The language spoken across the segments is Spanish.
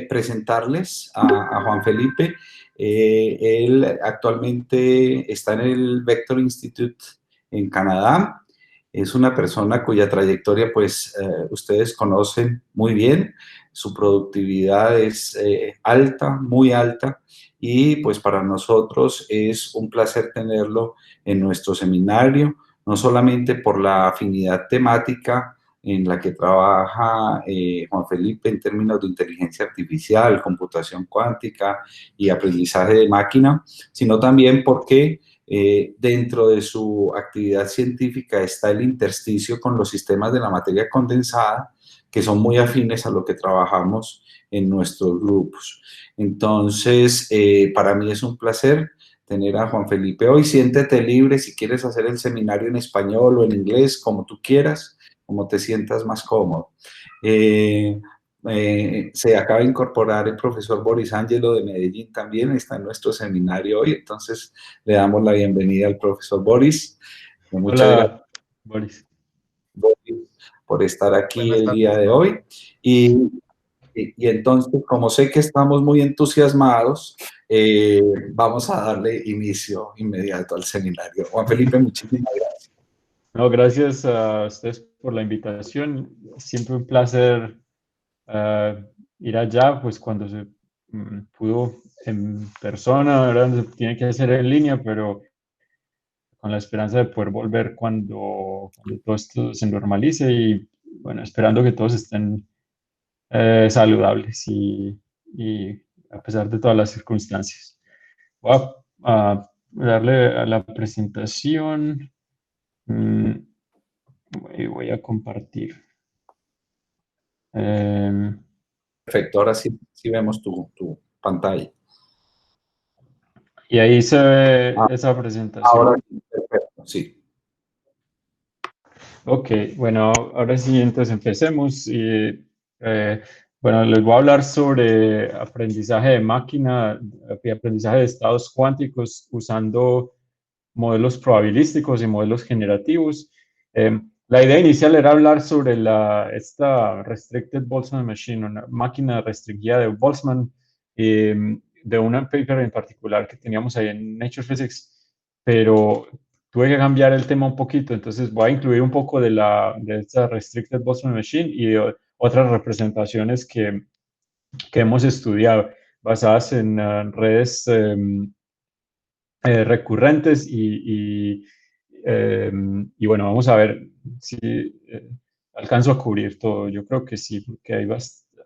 presentarles a Juan Felipe. Él actualmente está en el Vector Institute en Canadá. Es una persona cuya trayectoria, pues, ustedes conocen muy bien. Su productividad es alta, muy alta, y pues para nosotros es un placer tenerlo en nuestro seminario, no solamente por la afinidad temática en la que trabaja Juan Felipe en términos de inteligencia artificial, computación cuántica y aprendizaje de máquina, sino también porque dentro de su actividad científica está el intersticio con los sistemas de la materia condensada, que son muy afines a lo que trabajamos en nuestros grupos. Entonces, para mí es un placer tener a Juan Felipe hoy. Siéntete libre si quieres hacer el seminario en español o en inglés, como tú quieras, como te sientas más cómodo. Se acaba de incorporar el profesor Boris Ángelo de Medellín, también está en nuestro seminario hoy, entonces le damos la bienvenida al profesor Boris. Muchas gracias, Hola, Boris. Boris, por estar aquí Buenas el día tardes. de hoy. Y entonces, como sé que estamos muy entusiasmados, vamos a darle inicio inmediato al seminario. Juan Felipe, muchísimas gracias. No, gracias a ustedes por la invitación. Siempre un placer ir allá, pues cuando se pudo en persona, ¿verdad? Se tiene que hacer en línea, pero con la esperanza de poder volver cuando todo esto se normalice y, bueno, esperando que todos estén saludables y a pesar de todas las circunstancias. Voy a darle a la presentación. Mm, y voy a compartir. Em, Perfecto, ahora sí, sí vemos tu pantalla. y ahí se ve Ah, esa ahora presentación. sí, perfecto, sí. Ok, bueno, ahora sí, entonces empecemos. Eh, bueno, les voy a hablar sobre aprendizaje de máquina y aprendizaje de estados cuánticos usando modelos probabilísticos y modelos generativos. La idea inicial era hablar sobre esta Restricted Boltzmann Machine, una máquina restringida de Boltzmann, de una paper en particular que teníamos ahí en Nature Physics, pero tuve que cambiar el tema un poquito, entonces voy a incluir un poco de esta Restricted Boltzmann Machine y otras representaciones que hemos estudiado basadas en redes recurrentes y bueno, vamos a ver si alcanzo a cubrir todo. Yo creo que sí, porque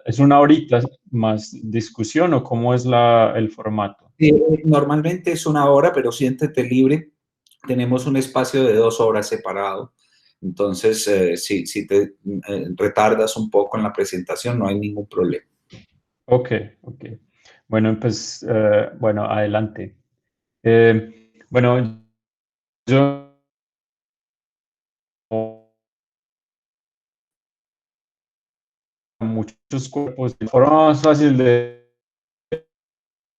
es una horita más discusión o cómo es el formato. Sí, normalmente es una hora, pero siéntete libre. Tenemos un espacio de 2 horas separado. Entonces, si te retardas un poco en la presentación, no hay ningún problema. Ok, ok. Bueno, pues, bueno, adelante. Bueno, yo muchos cuerpos, la forma más fácil de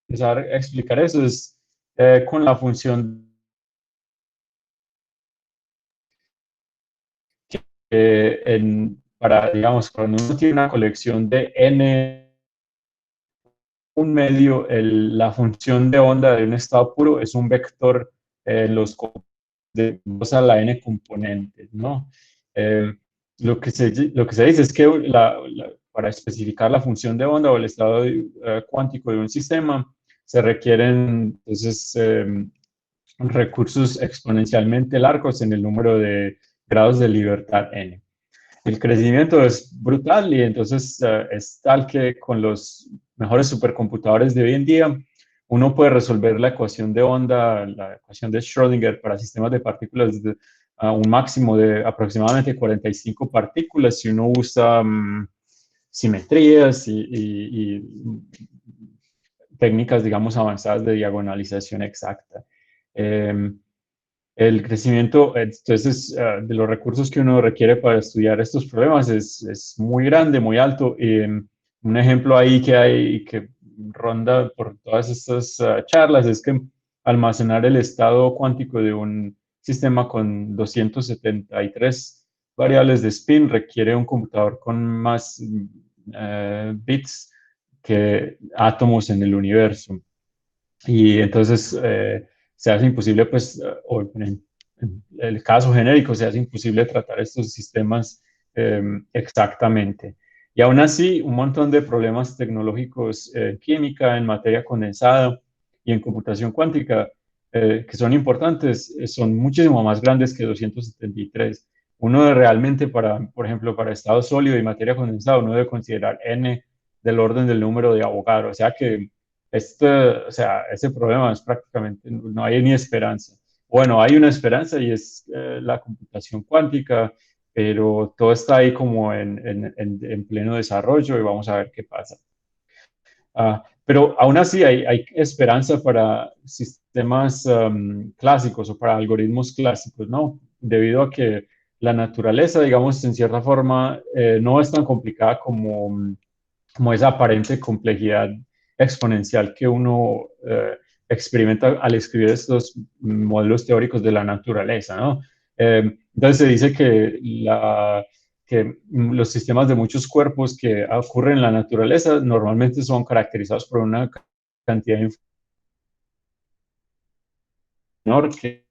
empezar a explicar eso es con la función para, digamos, cuando uno tiene una colección de n, un medio, la función de onda de un estado puro es un vector de 2 a la n componentes, ¿no? Eh, lo que se dice es que para especificar la función de onda o el estado cuántico de un sistema se requieren, entonces, recursos exponencialmente largos en el número de grados de libertad n. El crecimiento es brutal y entonces es tal que con los mejores supercomputadores de hoy en día uno puede resolver la ecuación de onda, la ecuación de Schrödinger para sistemas de partículas a un máximo de aproximadamente 45 partículas si uno usa simetrías y técnicas, digamos, avanzadas de diagonalización exacta. Eh, el crecimiento, entonces, de los recursos que uno requiere para estudiar estos problemas es muy grande, muy alto. Un ejemplo ahí que hay que ronda por todas estas charlas es que almacenar el estado cuántico de un sistema con 273 variables de spin requiere un computador con más bits que átomos en el universo. Y entonces se hace imposible, pues, o en el caso genérico, se hace imposible tratar estos sistemas exactamente. Y aún así, un montón de problemas tecnológicos en química, en materia condensada y en computación cuántica, que son importantes, son muchísimo más grandes que 273. Uno realmente para, por ejemplo, para estado sólido y materia condensada, uno debe considerar n del orden del número de Avogadro. O sea que o sea, ese problema es prácticamente, no hay ni esperanza. Bueno, hay una esperanza y es la computación cuántica, pero todo está ahí como en pleno desarrollo y vamos a ver qué pasa. Pero aún así hay esperanza para sistemas clásicos o para algoritmos clásicos, ¿no? Debido a que la naturaleza, digamos, en cierta forma, no es tan complicada como esa aparente complejidad exponencial que uno experimenta al escribir estos modelos teóricos de la naturaleza, ¿no? Entonces se dice que los sistemas de muchos cuerpos que ocurren en la naturaleza normalmente son caracterizados por una cantidad menor que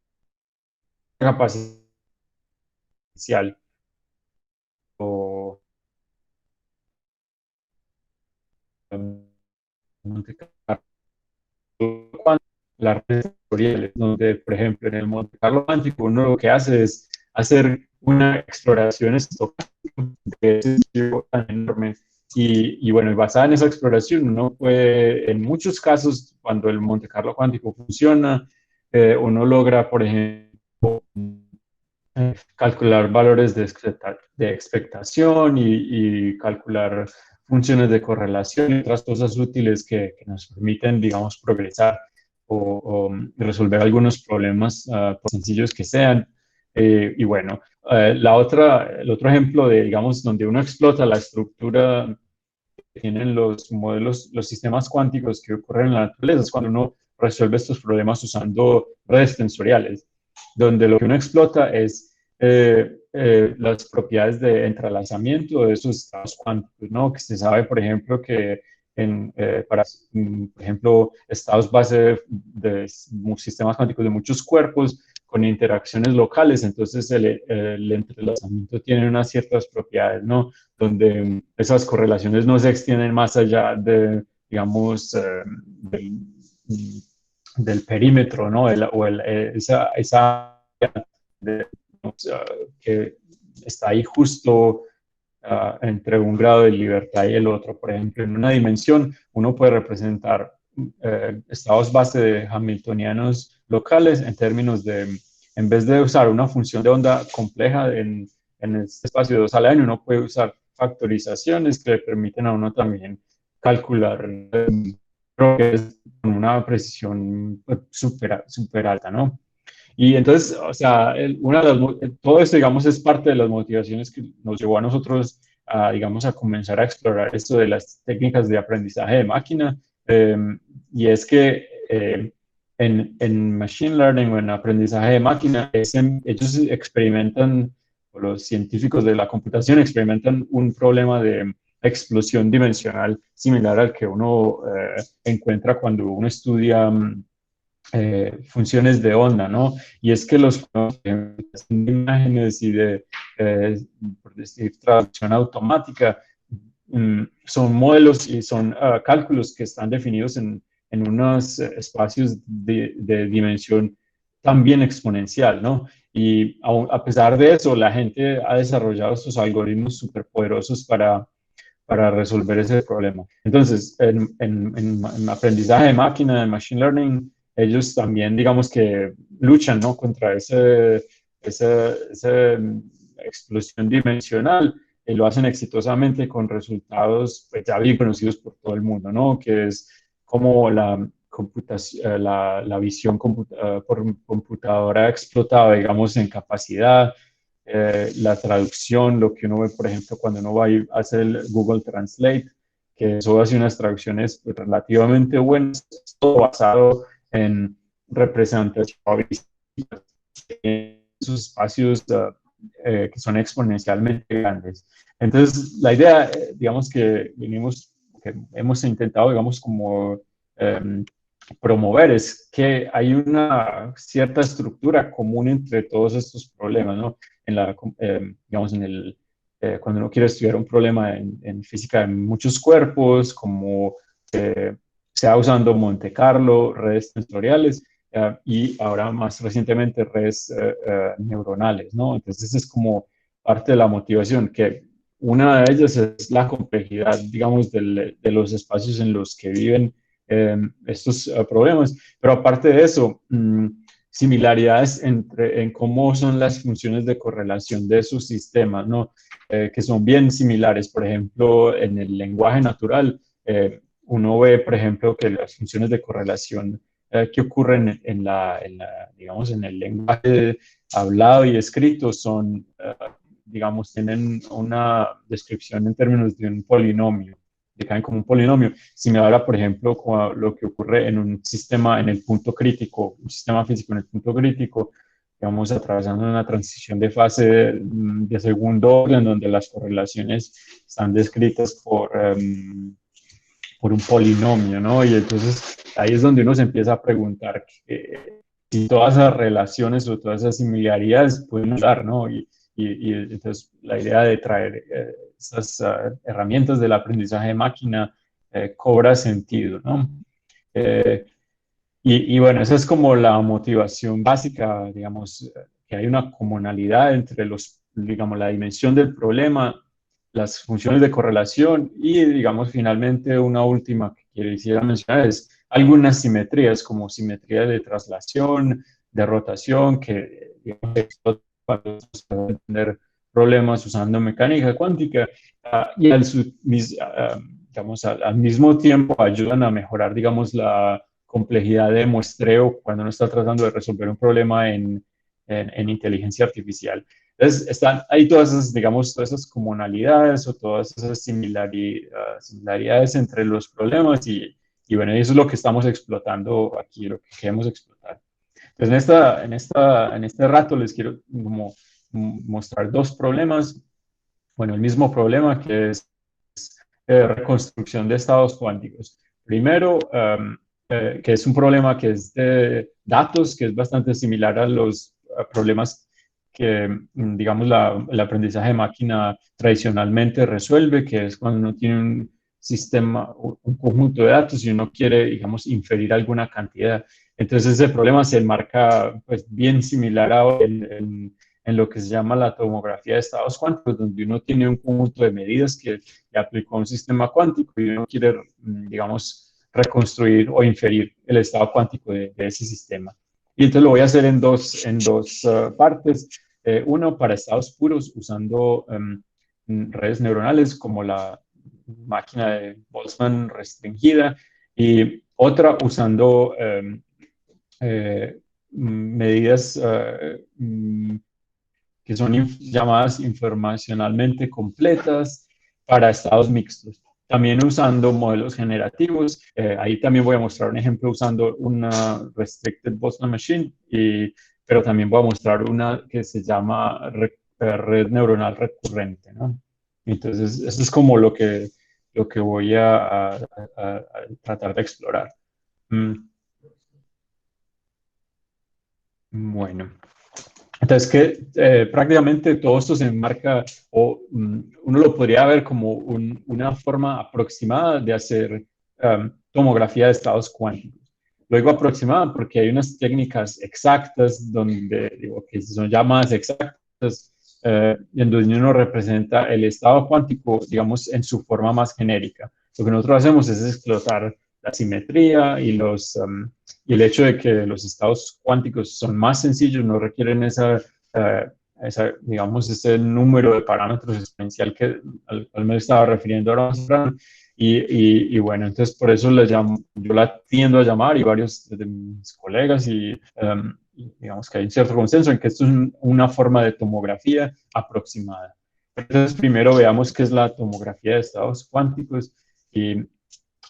capacidad o Monte Carlo, las redes sectoriales, donde, por ejemplo, en el Monte Carlo cuántico, uno lo que hace es hacer una exploración estocástica de ese sitio tan enorme. Y bueno, y basada en esa exploración, uno puede, en muchos casos, cuando el Monte Carlo cuántico funciona, uno logra, por ejemplo, calcular valores de expectación y calcular funciones de correlación y otras cosas útiles que nos permiten, digamos, progresar o resolver algunos problemas, por sencillos que sean. Y bueno, el otro ejemplo de, digamos, donde uno explota la estructura que tienen los modelos, los sistemas cuánticos que ocurren en la naturaleza, es cuando uno resuelve estos problemas usando redes tensoriales, donde lo que uno explota es las propiedades de entrelazamiento de esos estados cuánticos, ¿no? Que se sabe, por ejemplo, que para, por ejemplo, estados base de sistemas cuánticos de muchos cuerpos con interacciones locales, entonces el entrelazamiento tiene unas ciertas propiedades, ¿no? Donde esas correlaciones no se extienden más allá de, digamos, del perímetro, ¿no? Esa de, que está ahí justo entre un grado de libertad y el otro. Por ejemplo, en una dimensión uno puede representar estados base de hamiltonianos locales en términos de, en vez de usar una función de onda compleja en este espacio de 2 a la n, uno puede usar factorizaciones que le permiten a uno también calcular con una precisión súper alta, ¿no? Y entonces, o sea, todo esto, digamos, es parte de las motivaciones que nos llevó a nosotros a, digamos, a comenzar a explorar esto de las técnicas de aprendizaje de máquina. Eh, y es que en Machine Learning o en aprendizaje de máquina, ellos experimentan, o los científicos de la computación experimentan un problema de explosión dimensional similar al que uno encuentra cuando uno estudia funciones de onda, ¿no? Y es que los de imágenes y de, por decir, traducción automática son modelos y son cálculos que están definidos en unos espacios de dimensión también exponencial, ¿no? Y a pesar de eso, la gente ha desarrollado estos algoritmos superpoderosos para resolver ese problema. Entonces, en aprendizaje de máquina, en machine learning, ellos también, digamos que luchan, ¿no? Contra esa explosión dimensional y lo hacen exitosamente con resultados pues, ya bien conocidos por todo el mundo, ¿no? Que es como la computación, la visión por computadora explotada, digamos, en capacidad, la traducción, lo que uno ve, por ejemplo, cuando uno va a hacer el Google Translate, que eso hace unas traducciones pues, relativamente buenas, todo basado en representación en esos espacios que son exponencialmente grandes. Entonces, la idea, digamos que que hemos intentado, digamos, como promover es que hay una cierta estructura común entre todos estos problemas, ¿no? Digamos, cuando uno quiere estudiar un problema en física de muchos cuerpos, como se va usando Monte Carlo, redes tensoriales, y ahora más recientemente redes neuronales, ¿no? Entonces es como parte de la motivación, que una de ellas es la complejidad, digamos, de los espacios en los que viven estos problemas. Pero aparte de eso, similaridades en cómo son las funciones de correlación de sus sistemas, ¿no? Que son bien similares. Por ejemplo, en el lenguaje natural, uno ve, por ejemplo, que las funciones de correlación que ocurren digamos, en el lenguaje hablado y escrito son, digamos, tienen una descripción en términos de un polinomio, decaen como un polinomio. Si me habla, por ejemplo, con lo que ocurre en un sistema en el punto crítico, un sistema físico en el punto crítico, digamos, atravesando una transición de fase de segundo orden, donde las correlaciones están descritas por un polinomio, ¿no? Y entonces ahí es donde uno se empieza a preguntar si todas esas relaciones o todas esas similaridades pueden dar, ¿no? Y entonces la idea de traer estas herramientas del aprendizaje de máquina cobra sentido, ¿no? Y bueno, esa es como la motivación básica, digamos, que hay una comunalidad entre digamos, la dimensión del problema, las funciones de correlación y, digamos, finalmente una última que quisiera mencionar es algunas simetrías, como simetría de traslación, de rotación, que, digamos, para entender problemas usando mecánica cuántica y digamos, al mismo tiempo ayudan a mejorar, digamos, la complejidad de muestreo cuando uno está tratando de resolver un problema en inteligencia artificial. Entonces, están ahí todas esas, digamos, todas esas comunalidades o todas esas similaridades entre los problemas y bueno, eso es lo que estamos explotando aquí, lo que queremos explotar. Entonces, en este rato les quiero como mostrar dos problemas. Bueno, el mismo problema que es reconstrucción de estados cuánticos. Primero, que es un problema que es de datos, que es bastante similar a los problemas que, digamos, el aprendizaje de máquina tradicionalmente resuelve, que es cuando uno tiene un sistema, un conjunto de datos y uno quiere, digamos, inferir alguna cantidad. Entonces, ese problema se enmarca, pues, bien similar en lo que se llama la tomografía de estados cuánticos, donde uno tiene un conjunto de medidas que le aplicó un sistema cuántico y uno quiere, digamos, reconstruir o inferir el estado cuántico de ese sistema. Y entonces lo voy a hacer en dos partes. Uno para estados puros usando redes neuronales como la máquina de Boltzmann restringida y otra usando medidas que son llamadas informacionalmente completas para estados mixtos. También usando modelos generativos. Ahí también voy a mostrar un ejemplo usando una Restricted Boltzmann Machine, pero también voy a mostrar una que se llama red neuronal recurrente, ¿no? Entonces, eso es como lo que voy a tratar de explorar. Bueno. Entonces, que prácticamente todo esto se enmarca, o uno lo podría ver como una forma aproximada de hacer tomografía de estados cuánticos. Lo digo aproximada porque hay unas técnicas exactas donde, digo, que son llamadas exactas, en donde uno representa el estado cuántico, digamos, en su forma más genérica. Lo que nosotros hacemos es explotar la simetría y el hecho de que los estados cuánticos son más sencillos, no requieren digamos, ese número de parámetros exponencial al cual me estaba refiriendo ahora más temprano. Y bueno, entonces por eso yo la tiendo a llamar y varios de mis colegas digamos que hay un cierto consenso en que esto es una forma de tomografía aproximada. Entonces primero veamos qué es la tomografía de estados cuánticos y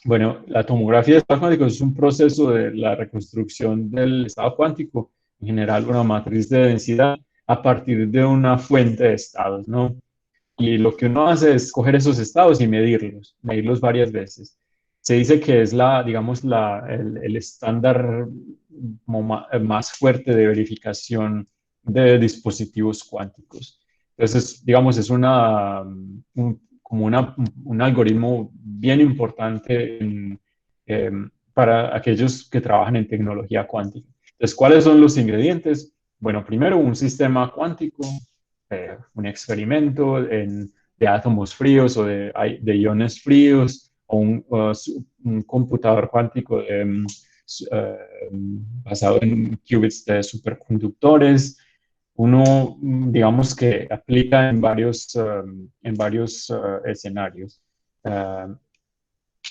bueno, la tomografía de estados cuánticos es un proceso de la reconstrucción del estado cuántico, en general una matriz de densidad, a partir de una fuente de estados, ¿no? Y lo que uno hace es coger esos estados y medirlos varias veces. Se dice que es digamos, el estándar más fuerte de verificación de dispositivos cuánticos. Entonces, digamos, es como un algoritmo bien importante para aquellos que trabajan en tecnología cuántica. Entonces, ¿cuáles son los ingredientes? Bueno, primero un sistema cuántico, un experimento de átomos fríos o de iones fríos, o un computador cuántico basado en qubits de superconductores. Uno, digamos que aplica en varios escenarios. Uh,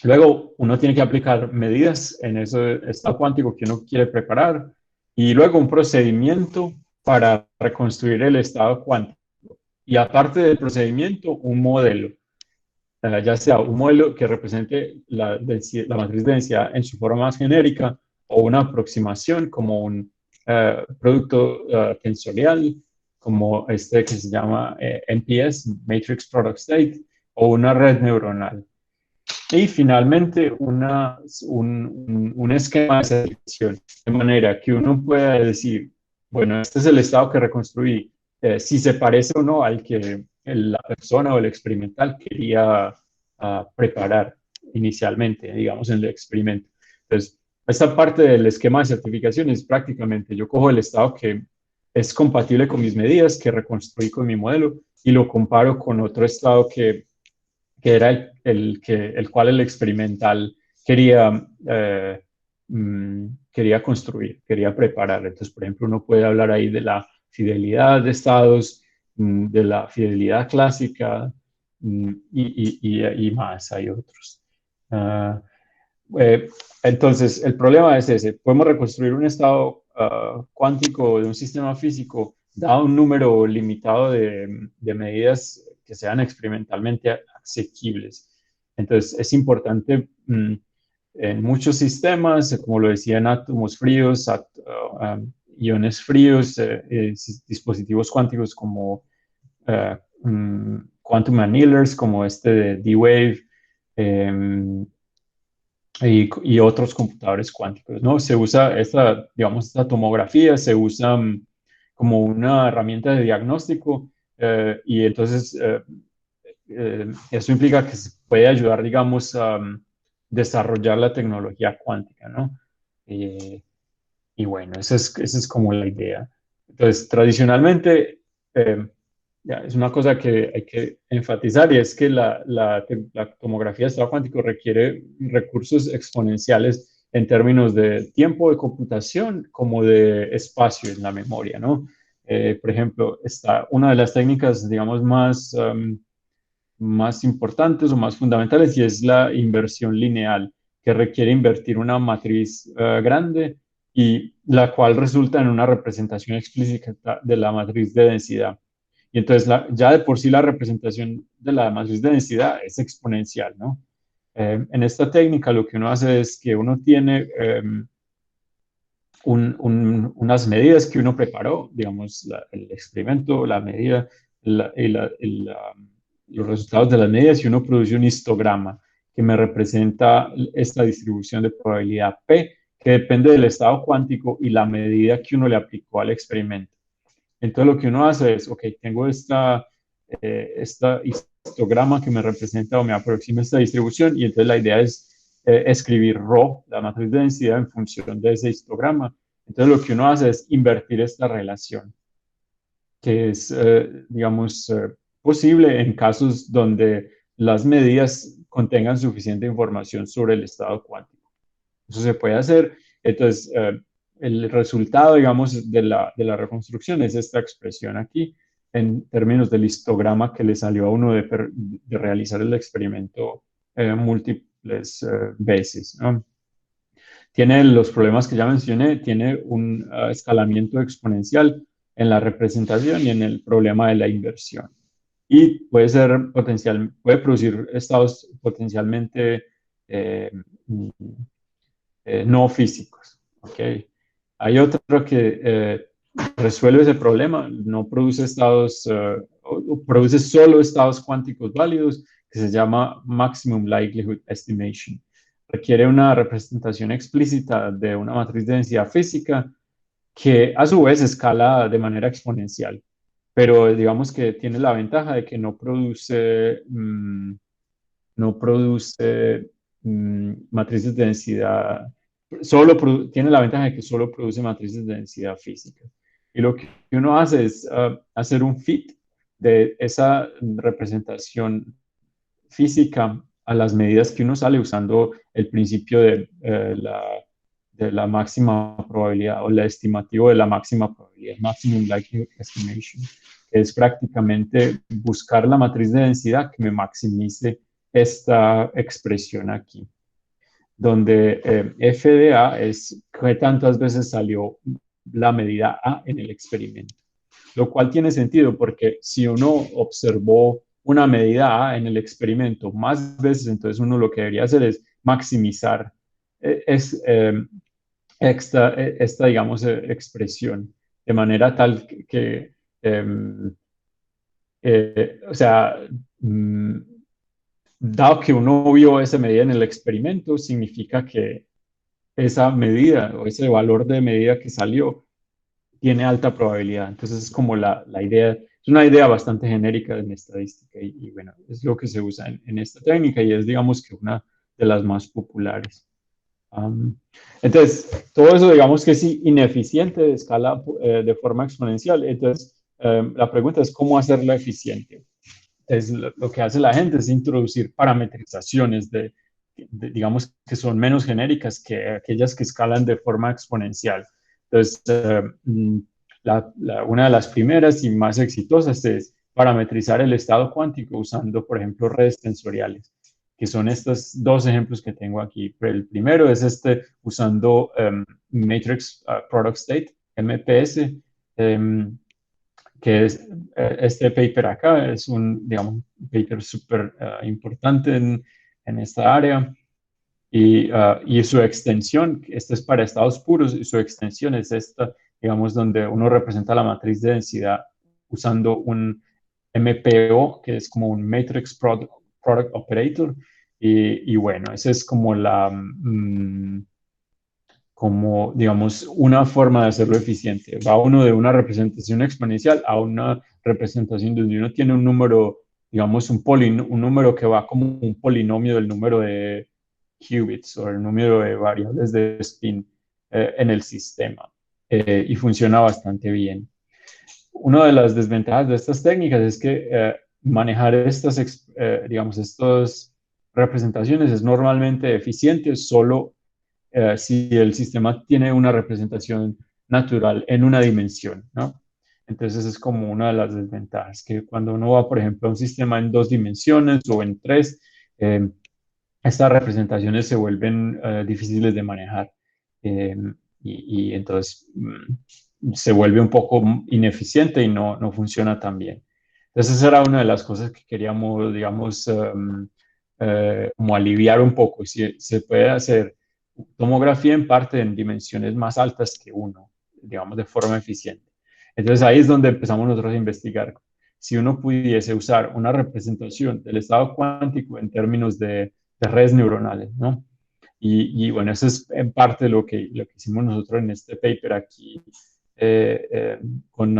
Luego, uno tiene que aplicar medidas en ese estado cuántico que uno quiere preparar y luego un procedimiento para reconstruir el estado cuántico. Y aparte del procedimiento, un modelo, ya sea un modelo que represente la matriz de densidad en su forma más genérica o una aproximación como un producto tensorial, como este que se llama MPS, Matrix Product State, o una red neuronal. Y finalmente, un esquema de certificación, de manera que uno pueda decir, bueno, este es el estado que reconstruí, si se parece o no al que la persona o el experimental quería preparar inicialmente, digamos, en el experimento. Entonces, esta parte del esquema de certificación es prácticamente, yo cojo el estado que es compatible con mis medidas, que reconstruí con mi modelo, y lo comparo con otro estado que era el cual el experimental quería construir, quería preparar. Entonces, por ejemplo, uno puede hablar ahí de la fidelidad de estados, de la fidelidad clásica, y más, hay otros. Uh, eh, entonces, el problema es ese. Podemos reconstruir un estado cuántico de un sistema físico dado un número limitado de medidas que sean experimentalmente asequibles. Entonces, es importante en muchos sistemas, como lo decía, en átomos fríos, iones fríos, dispositivos cuánticos como quantum annealers, como este de D-Wave, y otros computadores cuánticos, ¿no? Se usa digamos, esta tomografía, se usa como una herramienta de diagnóstico, y entonces eso implica que se puede ayudar, digamos, a desarrollar la tecnología cuántica, ¿no? Eh, y bueno, esa es como la idea. Entonces, tradicionalmente, eh, ya, es una cosa que hay que enfatizar, y es que la tomografía de estado cuántico requiere recursos exponenciales en términos de tiempo de computación como de espacio en la memoria, ¿no? Por ejemplo, una de las técnicas, digamos, más importantes o más fundamentales, y es la inversión lineal, que requiere invertir una matriz grande, y la cual resulta en una representación explícita de la matriz de densidad. Y entonces ya de por sí la representación de la matriz de densidad es exponencial, ¿no? En esta técnica lo que uno hace es que uno tiene unas medidas que uno preparó, digamos, el experimento, la medida, los resultados de las medidas, y uno produce un histograma que me representa esta distribución de probabilidad P, que depende del estado cuántico y la medida que uno le aplicó al experimento. Entonces lo que uno hace es, ok, tengo esta histograma que me representa o me aproxima esta distribución, y entonces la idea es escribir ρ, la matriz de densidad, en función de ese histograma. Entonces lo que uno hace es invertir esta relación, que es, digamos, posible en casos donde las medidas contengan suficiente información sobre el estado cuántico. Eso se puede hacer. Entonces, el resultado, digamos, de la reconstrucción es esta expresión aquí, en términos del histograma que le salió a uno de realizar el experimento múltiples veces, ¿no? Tiene los problemas que ya mencioné, tiene un escalamiento exponencial en la representación y en el problema de la inversión. Y puede producir estados potencialmente no físicos. ¿Okay? Hay otro que resuelve ese problema, no produce estados, o produce solo estados cuánticos válidos, que se llama Maximum Likelihood Estimation. Requiere una representación explícita de una matriz de densidad física que a su vez escala de manera exponencial, pero digamos que tiene la ventaja de que no produce, matrices de densidad, tiene la ventaja de que solo produce matrices de densidad física. Y lo que uno hace es hacer un fit de esa representación física a las medidas que uno sale usando el principio de la máxima probabilidad o el estimativo de la máxima probabilidad, Maximum Likelihood Estimation, que es prácticamente buscar la matriz de densidad que me maximice esta expresión aquí, donde f de A es qué tantas veces salió la medida A en el experimento, lo cual tiene sentido porque si uno observó una medida A en el experimento más veces, entonces uno lo que debería hacer es maximizar esta, digamos, expresión, de manera tal que o sea, dado que uno vio esa medida en el experimento, significa que esa medida o ese valor de medida que salió tiene alta probabilidad. Entonces es como la idea, es una idea bastante genérica en estadística y bueno, es lo que se usa en esta técnica y es digamos que una de las más populares. Entonces, todo eso digamos que es ineficiente de escala de forma exponencial. Entonces, la pregunta es cómo hacerlo eficiente. Lo que hace la gente es introducir parametrizaciones digamos, que son menos genéricas que aquellas que escalan de forma exponencial. Entonces, una de las primeras y más exitosas es parametrizar el estado cuántico usando, por ejemplo, redes tensoriales, que son estos dos ejemplos que tengo aquí. El primero es usando Matrix Product State, MPS, que es este paper acá, es digamos, un paper súper importante en esta área. Y su extensión, esta es para estados puros, y su extensión es esta, digamos, donde uno representa la matriz de densidad usando un MPO, que es como un Matrix Product Operator. Y bueno, esa es como como, digamos, una forma de hacerlo eficiente. Va uno de una representación exponencial a una representación donde uno tiene un número, digamos, un número que va como un polinomio del número de qubits o el número de variables de spin en el sistema. Y funciona bastante bien. Una de las desventajas de estas técnicas es que manejar digamos, estas representaciones es normalmente eficiente solo si el sistema tiene una representación natural en una dimensión, ¿no? Entonces es como una de las desventajas, que cuando uno va, por ejemplo, a un sistema en 2 dimensiones o en 3, estas representaciones se vuelven difíciles de manejar y entonces se vuelve un poco ineficiente y no funciona tan bien. Entonces esa era una de las cosas que queríamos, digamos, como aliviar un poco. Si se puede hacer tomografía en parte en dimensiones más altas que uno, digamos, de forma eficiente. Entonces ahí es donde empezamos nosotros a investigar. Si uno pudiese usar una representación del estado cuántico en términos de redes neuronales, ¿no? Bueno, eso es en parte lo que hicimos nosotros en este paper aquí con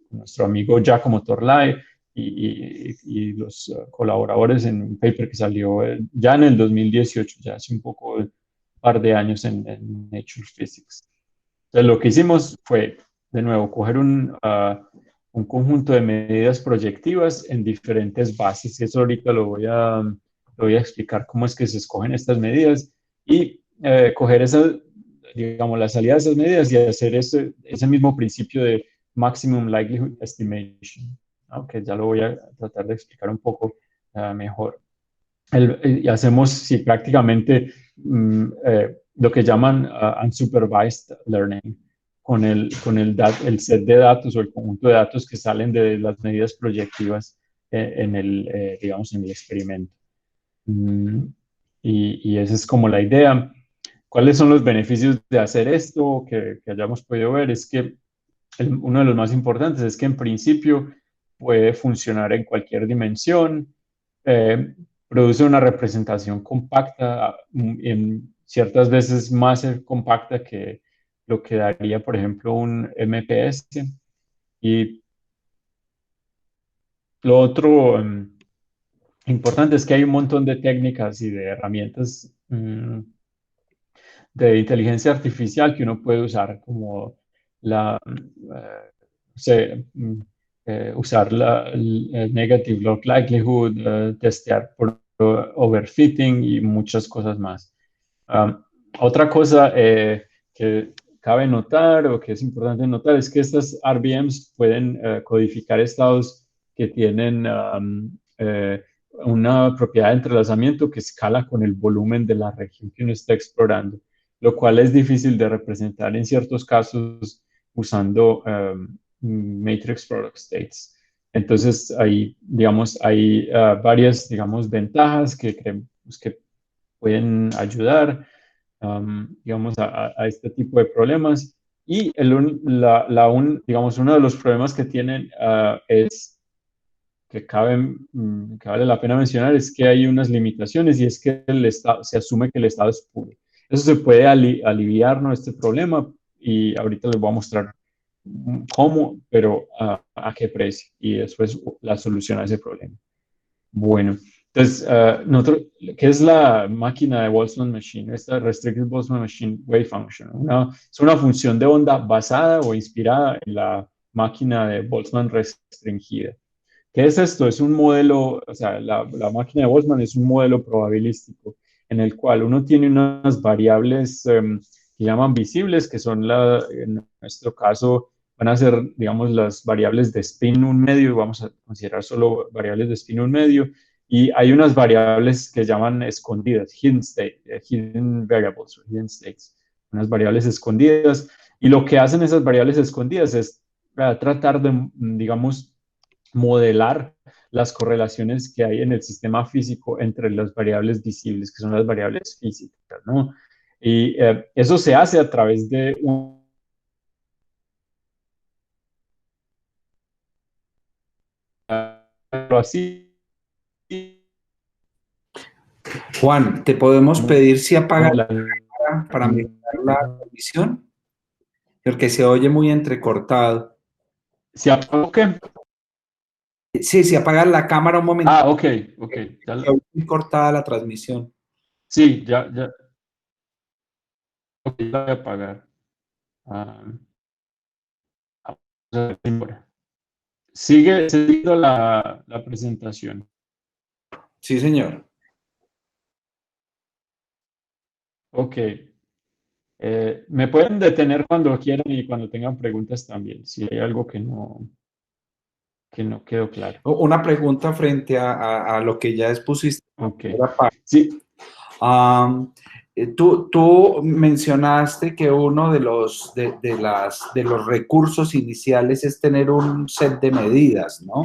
nuestro amigo Giacomo Torlai y los colaboradores en un paper que salió ya en el 2018, ya hace un par de años en Nature Physics. Entonces, lo que hicimos fue, de nuevo, coger un conjunto de medidas proyectivas en diferentes bases. Eso ahorita lo voy a explicar cómo es que se escogen estas medidas y coger digamos, la salida de esas medidas y hacer ese mismo principio de Maximum Likelihood Estimation, ¿no? Que ya lo voy a tratar de explicar un poco mejor. Y hacemos, sí, prácticamente lo que llaman unsupervised learning, con el set de datos o el conjunto de datos que salen de las medidas proyectivas digamos, en el experimento. Y esa es como la idea. ¿Cuáles son los beneficios de hacer esto que hayamos podido ver? Es que uno de los más importantes es que en principio puede funcionar en cualquier dimensión, produce una representación compacta, en ciertas veces más compacta que lo que daría, por ejemplo, un MPS. Y lo otro importante es que hay un montón de técnicas y de herramientas de inteligencia artificial que uno puede usar, como la, usar el negative log likelihood, testear por overfitting y muchas cosas más. Otra cosa que cabe notar o que es importante notar es que estas RVMs pueden codificar estados que tienen una propiedad de entrelazamiento que escala con el volumen de la región que uno está explorando, lo cual es difícil de representar en ciertos casos usando matrix product states. Entonces, digamos, hay varias, digamos, ventajas que creemos que pueden ayudar, digamos, a este tipo de problemas. Y digamos, uno de los problemas que tienen es que vale la pena mencionar es que hay unas limitaciones y es que se asume que el estado es puro. Eso se puede aliviar, ¿no?, este problema, y ahorita les voy a mostrar cómo, pero a qué precio, y después la solución a ese problema. Bueno, entonces, ¿qué es la máquina de Boltzmann Machine? Esta Restricted Boltzmann Machine Wave Function. Es una función de onda basada o inspirada en la máquina de Boltzmann restringida. ¿Qué es esto? Es un modelo, o sea, la máquina de Boltzmann es un modelo probabilístico en el cual uno tiene unas variables que llaman visibles, que son, en nuestro caso, van a ser, digamos, las variables de spin un medio, vamos a considerar solo variables de spin un medio, y hay unas variables que llaman escondidas, hidden variables o hidden states, unas variables escondidas, y lo que hacen esas variables escondidas es tratar de, digamos, modelar las correlaciones que hay en el sistema físico entre las variables visibles, que son las variables físicas, ¿no? Y eso se hace a través de así. Juan, ¿te podemos pedir si apagas la cámara para Mm, mejorar la transmisión? Porque se oye muy entrecortado. ¿Se apagó qué? Sí, si apagas la cámara un momento, Ah, ok, ok. se oye muy cortada la transmisión. Sí, ok, la voy a apagar. Ah, sigue siguiendo la presentación. Sí, señor. Ok. Me pueden detener cuando quieran y cuando tengan preguntas también, si hay algo que no quedó claro. Una pregunta frente a lo que ya expusiste en la Ok. primera parte. Sí. Tú mencionaste que uno de los recursos iniciales es tener un set de medidas, ¿no?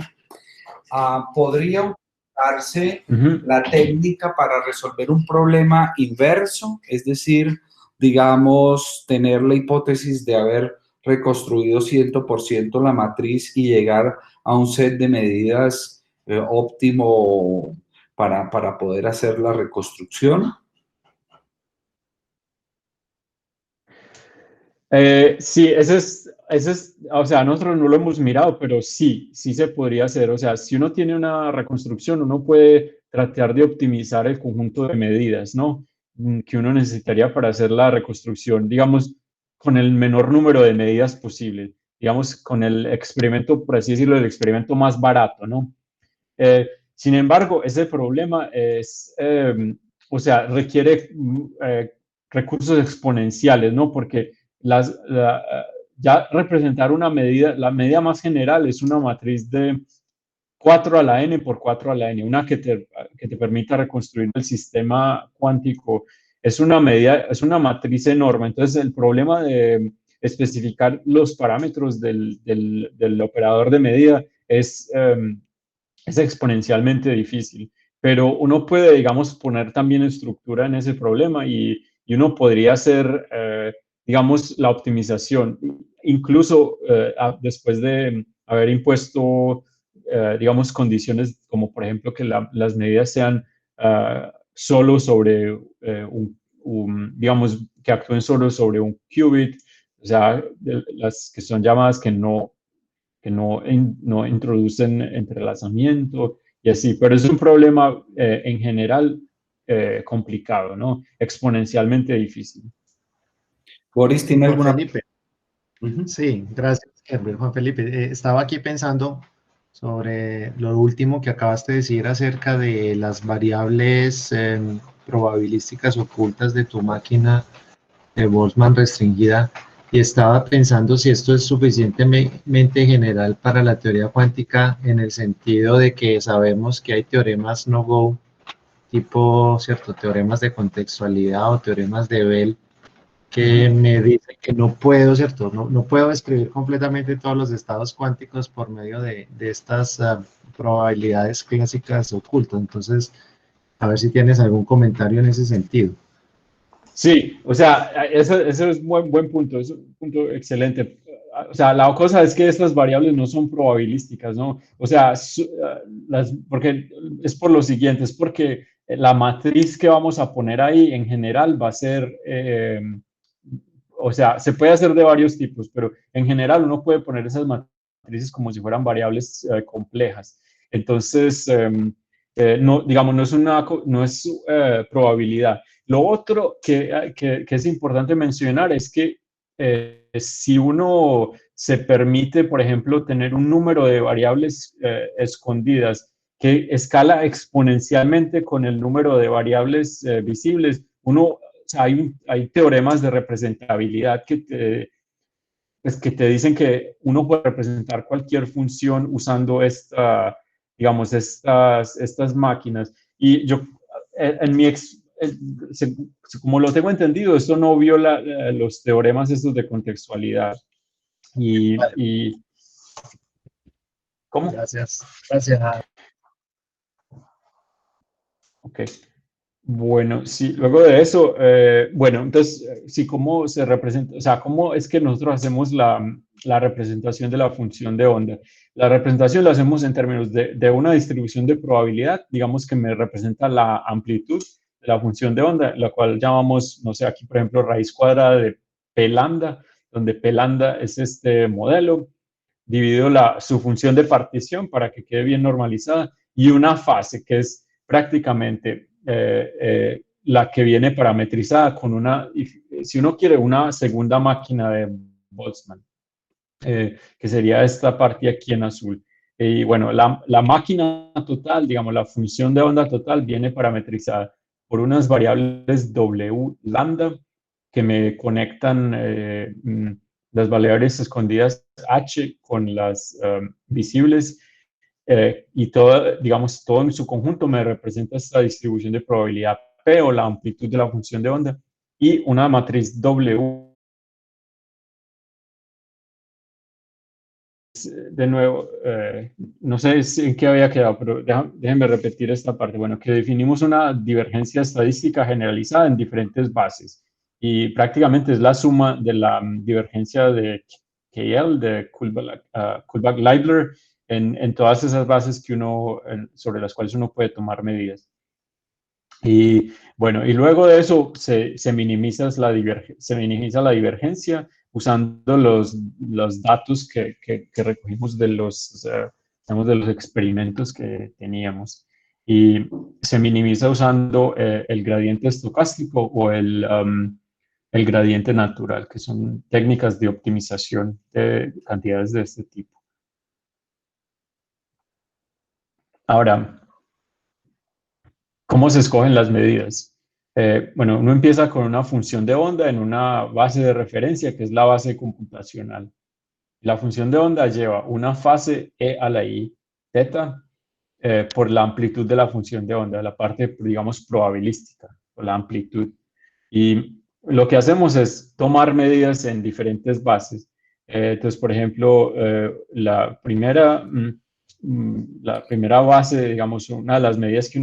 ¿Podría utilizarse la técnica para resolver un problema inverso? Es decir, digamos, tener la hipótesis de haber reconstruido 100% la matriz y llegar a un set de medidas óptimo para poder hacer la reconstrucción. Sí, o sea, nosotros no lo hemos mirado, pero sí se podría hacer. O sea, si uno tiene una reconstrucción, uno puede tratar de optimizar el conjunto de medidas, ¿no? Que uno necesitaría para hacer la reconstrucción, digamos, con el menor número de medidas posible, digamos, con el experimento, por así decirlo, el experimento más barato, ¿no? Sin embargo, ese problema o sea, requiere recursos exponenciales, ¿no? Porque ya representar una medida, la medida más general es una matriz de 4 a la n por 4 a la n, una que te permita reconstruir el sistema cuántico. Es una medida, es una matriz enorme. Entonces, el problema de especificar los parámetros del operador de medida es exponencialmente difícil, pero uno puede, digamos, poner también estructura en ese problema y uno podría hacer digamos, la optimización, incluso después de haber impuesto, digamos, condiciones como, por ejemplo, que las medidas sean solo sobre digamos, que actúen solo sobre un qubit, o sea, las que son llamadas que no introducen entrelazamiento y así, pero es un problema en general complicado, ¿no? Exponencialmente difícil. Boris, ¿tiene Juan alguna? Felipe, Ujú. sí, gracias, Herbert. Juan Felipe, estaba aquí pensando sobre lo último que acabaste de decir acerca de las variables probabilísticas ocultas de tu máquina de Boltzmann restringida y estaba pensando si esto es suficientemente general para la teoría cuántica en el sentido de que sabemos que hay teoremas no-go, tipo, ¿cierto? Teoremas de contextualidad o teoremas de Bell que me dice que no puedo, ¿cierto? No puedo describir completamente todos los estados cuánticos por medio de estas probabilidades clásicas ocultas. Entonces, a ver si tienes algún comentario en ese sentido. Sí, o sea, eso es un buen punto, es un punto excelente. O sea, la cosa es que estas variables no son probabilísticas, ¿no? O sea, porque es por lo siguiente, es porque la matriz que vamos a poner ahí en general va a ser, o sea, se puede hacer de varios tipos, pero en general uno puede poner esas matrices como si fueran variables complejas. Entonces, no, digamos, no es probabilidad. Lo otro que es importante mencionar es que si uno se permite, por ejemplo, tener un número de variables escondidas que escala exponencialmente con el número de variables visibles, o sea, hay teoremas de representabilidad pues, que te dicen que uno puede representar cualquier función usando digamos, estas máquinas. Y yo, en mi como lo tengo entendido, esto no viola los teoremas estos de contextualidad. Vale, ¿Cómo? gracias. Gracias. Ok. Bueno, sí, luego de eso, bueno, entonces, sí, ¿cómo se representa? O sea, ¿cómo es que nosotros hacemos la representación de la función de onda? La representación la hacemos en términos de una distribución de probabilidad, digamos que me representa la amplitud de la función de onda, la cual llamamos, no sé, aquí por ejemplo, raíz cuadrada de P lambda, donde P lambda es este modelo, dividido su función de partición para que quede bien normalizada, y una fase que es prácticamente la que viene parametrizada con si uno quiere, una segunda máquina de Boltzmann, que sería esta parte aquí en azul. Y bueno, la máquina total, digamos, la función de onda total viene parametrizada por unas variables W lambda que me conectan las variables escondidas H con las visibles y todo, digamos, todo en su conjunto me representa esta distribución de probabilidad P o la amplitud de la función de onda y una matriz W. De nuevo, no sé en qué había quedado, pero déjenme repetir esta parte. Bueno, que definimos una divergencia estadística generalizada en diferentes bases y prácticamente es la suma de la divergencia de KL, de Kullback-Leibler, en todas esas bases sobre las cuales uno puede tomar medidas. Y bueno, y luego de eso se minimiza la divergencia usando los datos que recogimos digamos, de los experimentos que teníamos. Y se minimiza usando el gradiente estocástico o el gradiente natural, que son técnicas de optimización de cantidades de este tipo. Ahora, ¿cómo se escogen las medidas? Bueno, uno empieza con una función de onda en una base de referencia, que es la base computacional. La función de onda lleva una fase e a la i teta por la amplitud de la función de onda, la parte, digamos, probabilística, o la amplitud. Y lo que hacemos es tomar medidas en diferentes bases. Entonces, por ejemplo, la primera base, digamos, una de las medidas que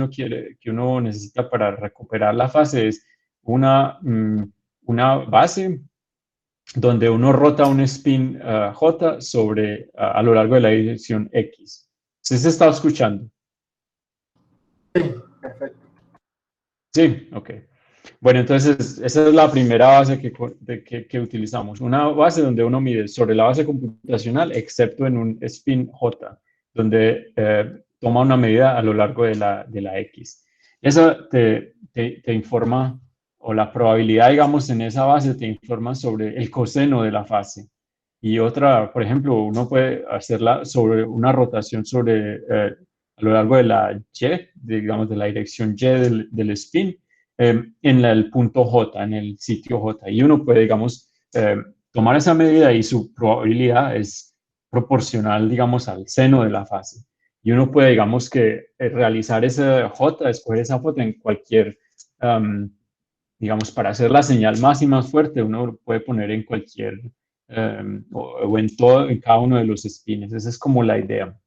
uno necesita para recuperar la fase es una base donde uno rota un spin J sobre, a lo largo de la dirección X. ¿Sí se está escuchando? Sí, perfecto. Sí, ok. Bueno, entonces esa es la primera base que utilizamos. Una base donde uno mide sobre la base computacional, excepto en un spin J, donde toma una medida a lo largo de la X. Eso te informa, o la probabilidad, digamos, en esa base te informa sobre el coseno de la fase. Y otra, por ejemplo, uno puede hacerla sobre una rotación sobre, a lo largo de la Y, digamos, de la dirección Y del spin, en el punto J, en el sitio J. Y uno puede, digamos, tomar esa medida y su probabilidad es proporcional, digamos, al seno de la fase. Y uno puede, digamos, que realizar ese J, escoger esa J en cualquier, digamos, para hacer la señal más y más fuerte, uno lo puede poner en cualquier, o en todo, en cada uno de los spins. Esa es como la idea.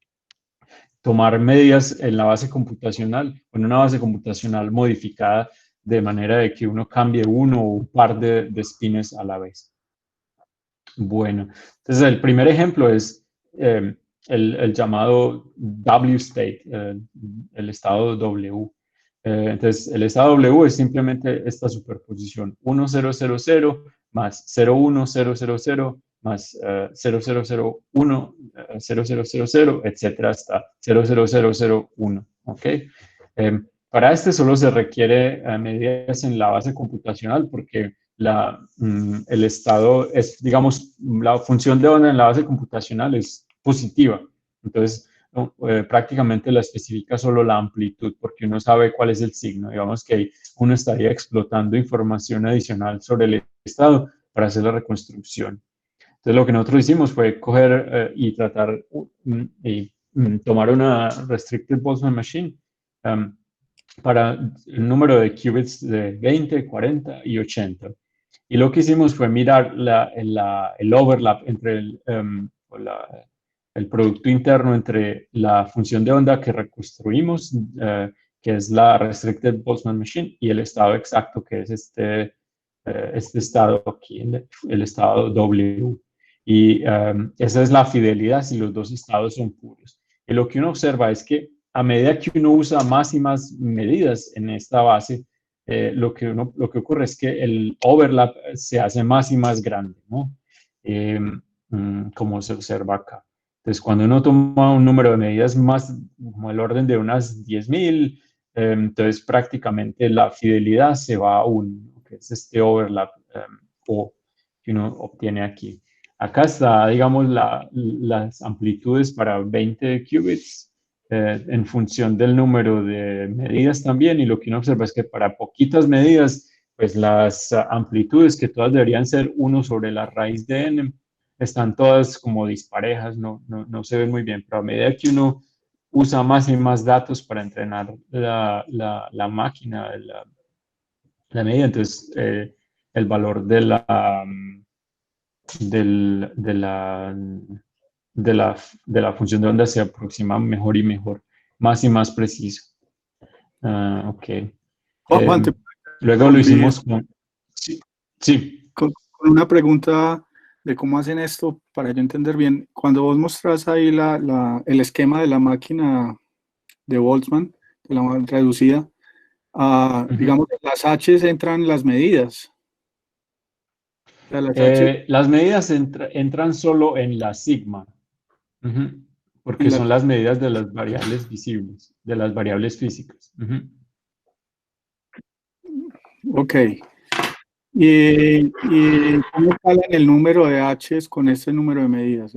Tomar medidas en la base computacional, en una base computacional modificada de manera de que uno cambie uno o un par de spins a la vez. Bueno, entonces el primer ejemplo es el llamado W-state, el estado W. Entonces, el estado W es simplemente esta superposición, 1000 más 01000 más 0001, 0000, etcétera, hasta 00001, ¿ok? Para este solo se requiere medidas en la base computacional porque el estado es, digamos, la función de onda en la base computacional es positiva. Entonces, prácticamente la especifica solo la amplitud porque uno sabe cuál es el signo. Digamos que uno estaría explotando información adicional sobre el estado para hacer la reconstrucción. Entonces, lo que nosotros hicimos fue coger y tratar y tomar una Restricted Boltzmann Machine para el número de qubits de 20, 40 y 80. Y lo que hicimos fue mirar el overlap entre el producto interno entre la función de onda que reconstruimos, que es la Restricted Boltzmann Machine, y el estado exacto, que es este estado aquí, el estado W. Y esa es la fidelidad si los dos estados son puros. Y lo que uno observa es que a medida que uno usa más y más medidas en esta base, lo que ocurre es que el overlap se hace más y más grande, ¿no? Como se observa acá. Entonces, cuando uno toma un número de medidas más, como el orden de unas 10.000, entonces prácticamente la fidelidad se va a 1, que es este overlap O que uno obtiene aquí. Acá está, digamos, las amplitudes para 20 qubits en función del número de medidas también, y lo que uno observa es que para poquitas medidas, pues las amplitudes, que todas deberían ser 1 sobre la raíz de n, están todas como disparejas, no se ven muy bien, pero a medida que uno usa más y más datos para entrenar la máquina, la medida, entonces el valor de la función de onda se aproxima mejor y mejor, más y más preciso. Ok. Juan, Luego lo hicimos con... Sí. Con una pregunta de cómo hacen esto, para yo entender bien. Cuando vos mostrás ahí el esquema de la máquina de Boltzmann, de la reducida, digamos, en las H's entran las medidas. O sea, las medidas entran solo en la sigma, porque son las medidas de las variables visibles, de las variables físicas. Ok. ¿Y cómo escalan el número de H's con este número de medidas?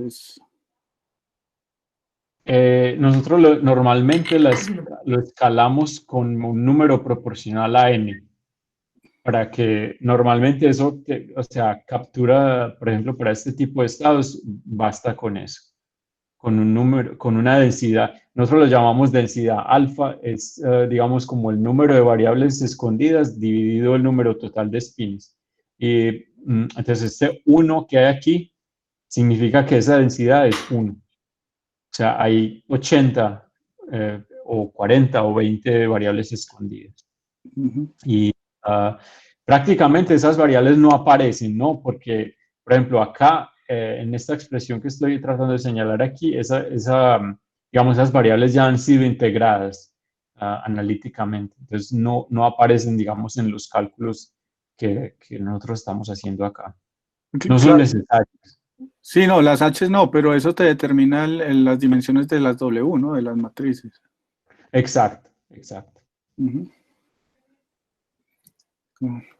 Nosotros normalmente lo escalamos con un número proporcional a n, para que normalmente eso, o sea, captura, por ejemplo, para este tipo de estados, basta con eso, con un número, con una densidad. Nosotros lo llamamos densidad alfa, es, digamos, como el número de variables escondidas dividido el número total de spins. Y entonces este 1 que hay aquí significa que esa densidad es 1. O sea, hay 80 o 40 o 20 variables escondidas. Y prácticamente esas variables no aparecen, ¿no? Porque Por ejemplo, acá, en esta expresión que estoy tratando de señalar aquí, digamos, esas variables ya han sido integradas analíticamente. Entonces, no aparecen, digamos, en los cálculos que nosotros estamos haciendo acá. No son Claro. necesarios. Sí, no, las H no, pero eso te determina las dimensiones de las W, ¿no? De las matrices. Exacto, exacto. Ujú.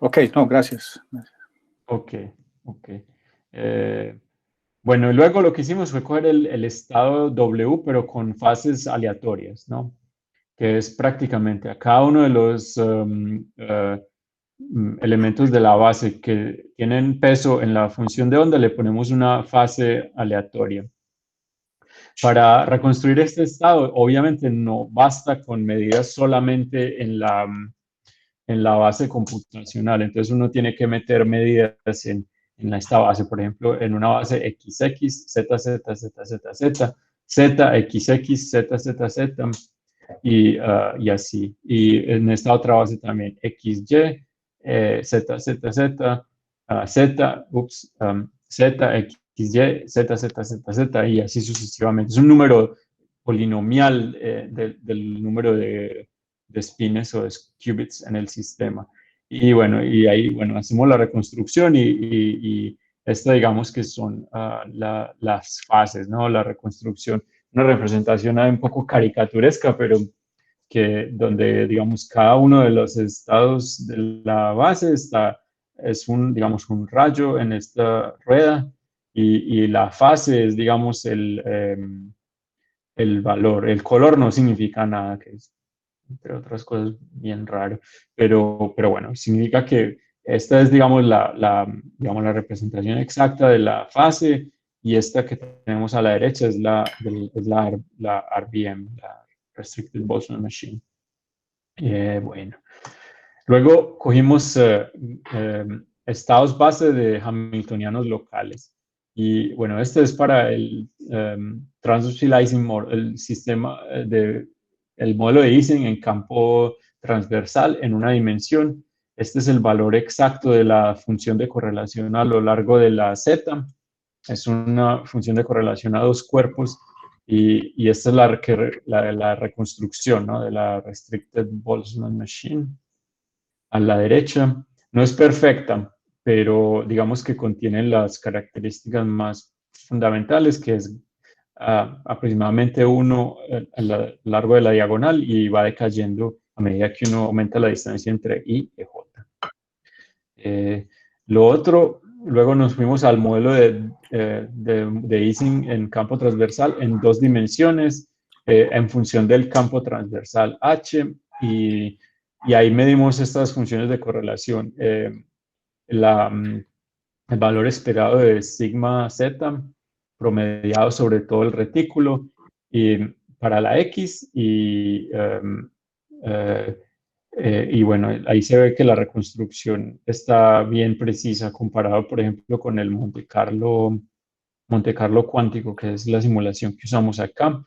Ok, no, gracias. Ok. Bueno, y luego lo que hicimos fue coger el estado W, pero con fases aleatorias, ¿no? Que es prácticamente a cada uno de los elementos de la base que tienen peso en la función de onda, le ponemos una fase aleatoria. Para reconstruir este estado, obviamente no basta con medidas solamente en la base computacional, entonces uno tiene que meter medidas en esta base, por ejemplo, en una base XX, ZZZZZ, ZXX, ZZZ, y así. Y en esta otra base también XY, ZZZ, ZXY, ZZZZ, y así sucesivamente. Es un número polinomial del número de spines o de qubits en el sistema. Y bueno, y ahí, bueno, hacemos la reconstrucción y esta, digamos que son las fases, ¿no? La reconstrucción, una representación un poco caricaturesca, pero donde, digamos, cada uno de los estados de la base es digamos, un rayo en esta rueda y la fase es, digamos, el valor. El color no significa nada, que es, entre otras cosas, bien raro, pero bueno, significa que esta es, digamos, digamos, la representación exacta de la fase, y esta que tenemos a la derecha es la RBM, la Restricted Boltzmann Machine. Bueno, luego cogimos estados base de hamiltonianos locales. Y bueno, este es para el transversal Ising model, el sistema el modelo de Ising en campo transversal en una dimensión. Este es el valor exacto de la función de correlación a lo largo de la Z. Es una función de correlación a dos cuerpos. Y esta es la reconstrucción, ¿no? De la Restricted Boltzmann Machine. A la derecha no es perfecta, pero digamos que contiene las características más fundamentales, que es aproximadamente 1 a lo largo de la diagonal y va decayendo a medida que uno aumenta la distancia entre I y J. Lo otro, luego nos fuimos al modelo de Ising en campo transversal en 2 dimensiones en función del campo transversal H, y ahí medimos estas funciones de correlación. El valor esperado de sigma z promediado sobre todo el retículo y para la X y bueno, ahí se ve que la reconstrucción está bien precisa comparado, por ejemplo, con el Monte Carlo cuántico, que es la simulación que usamos acá.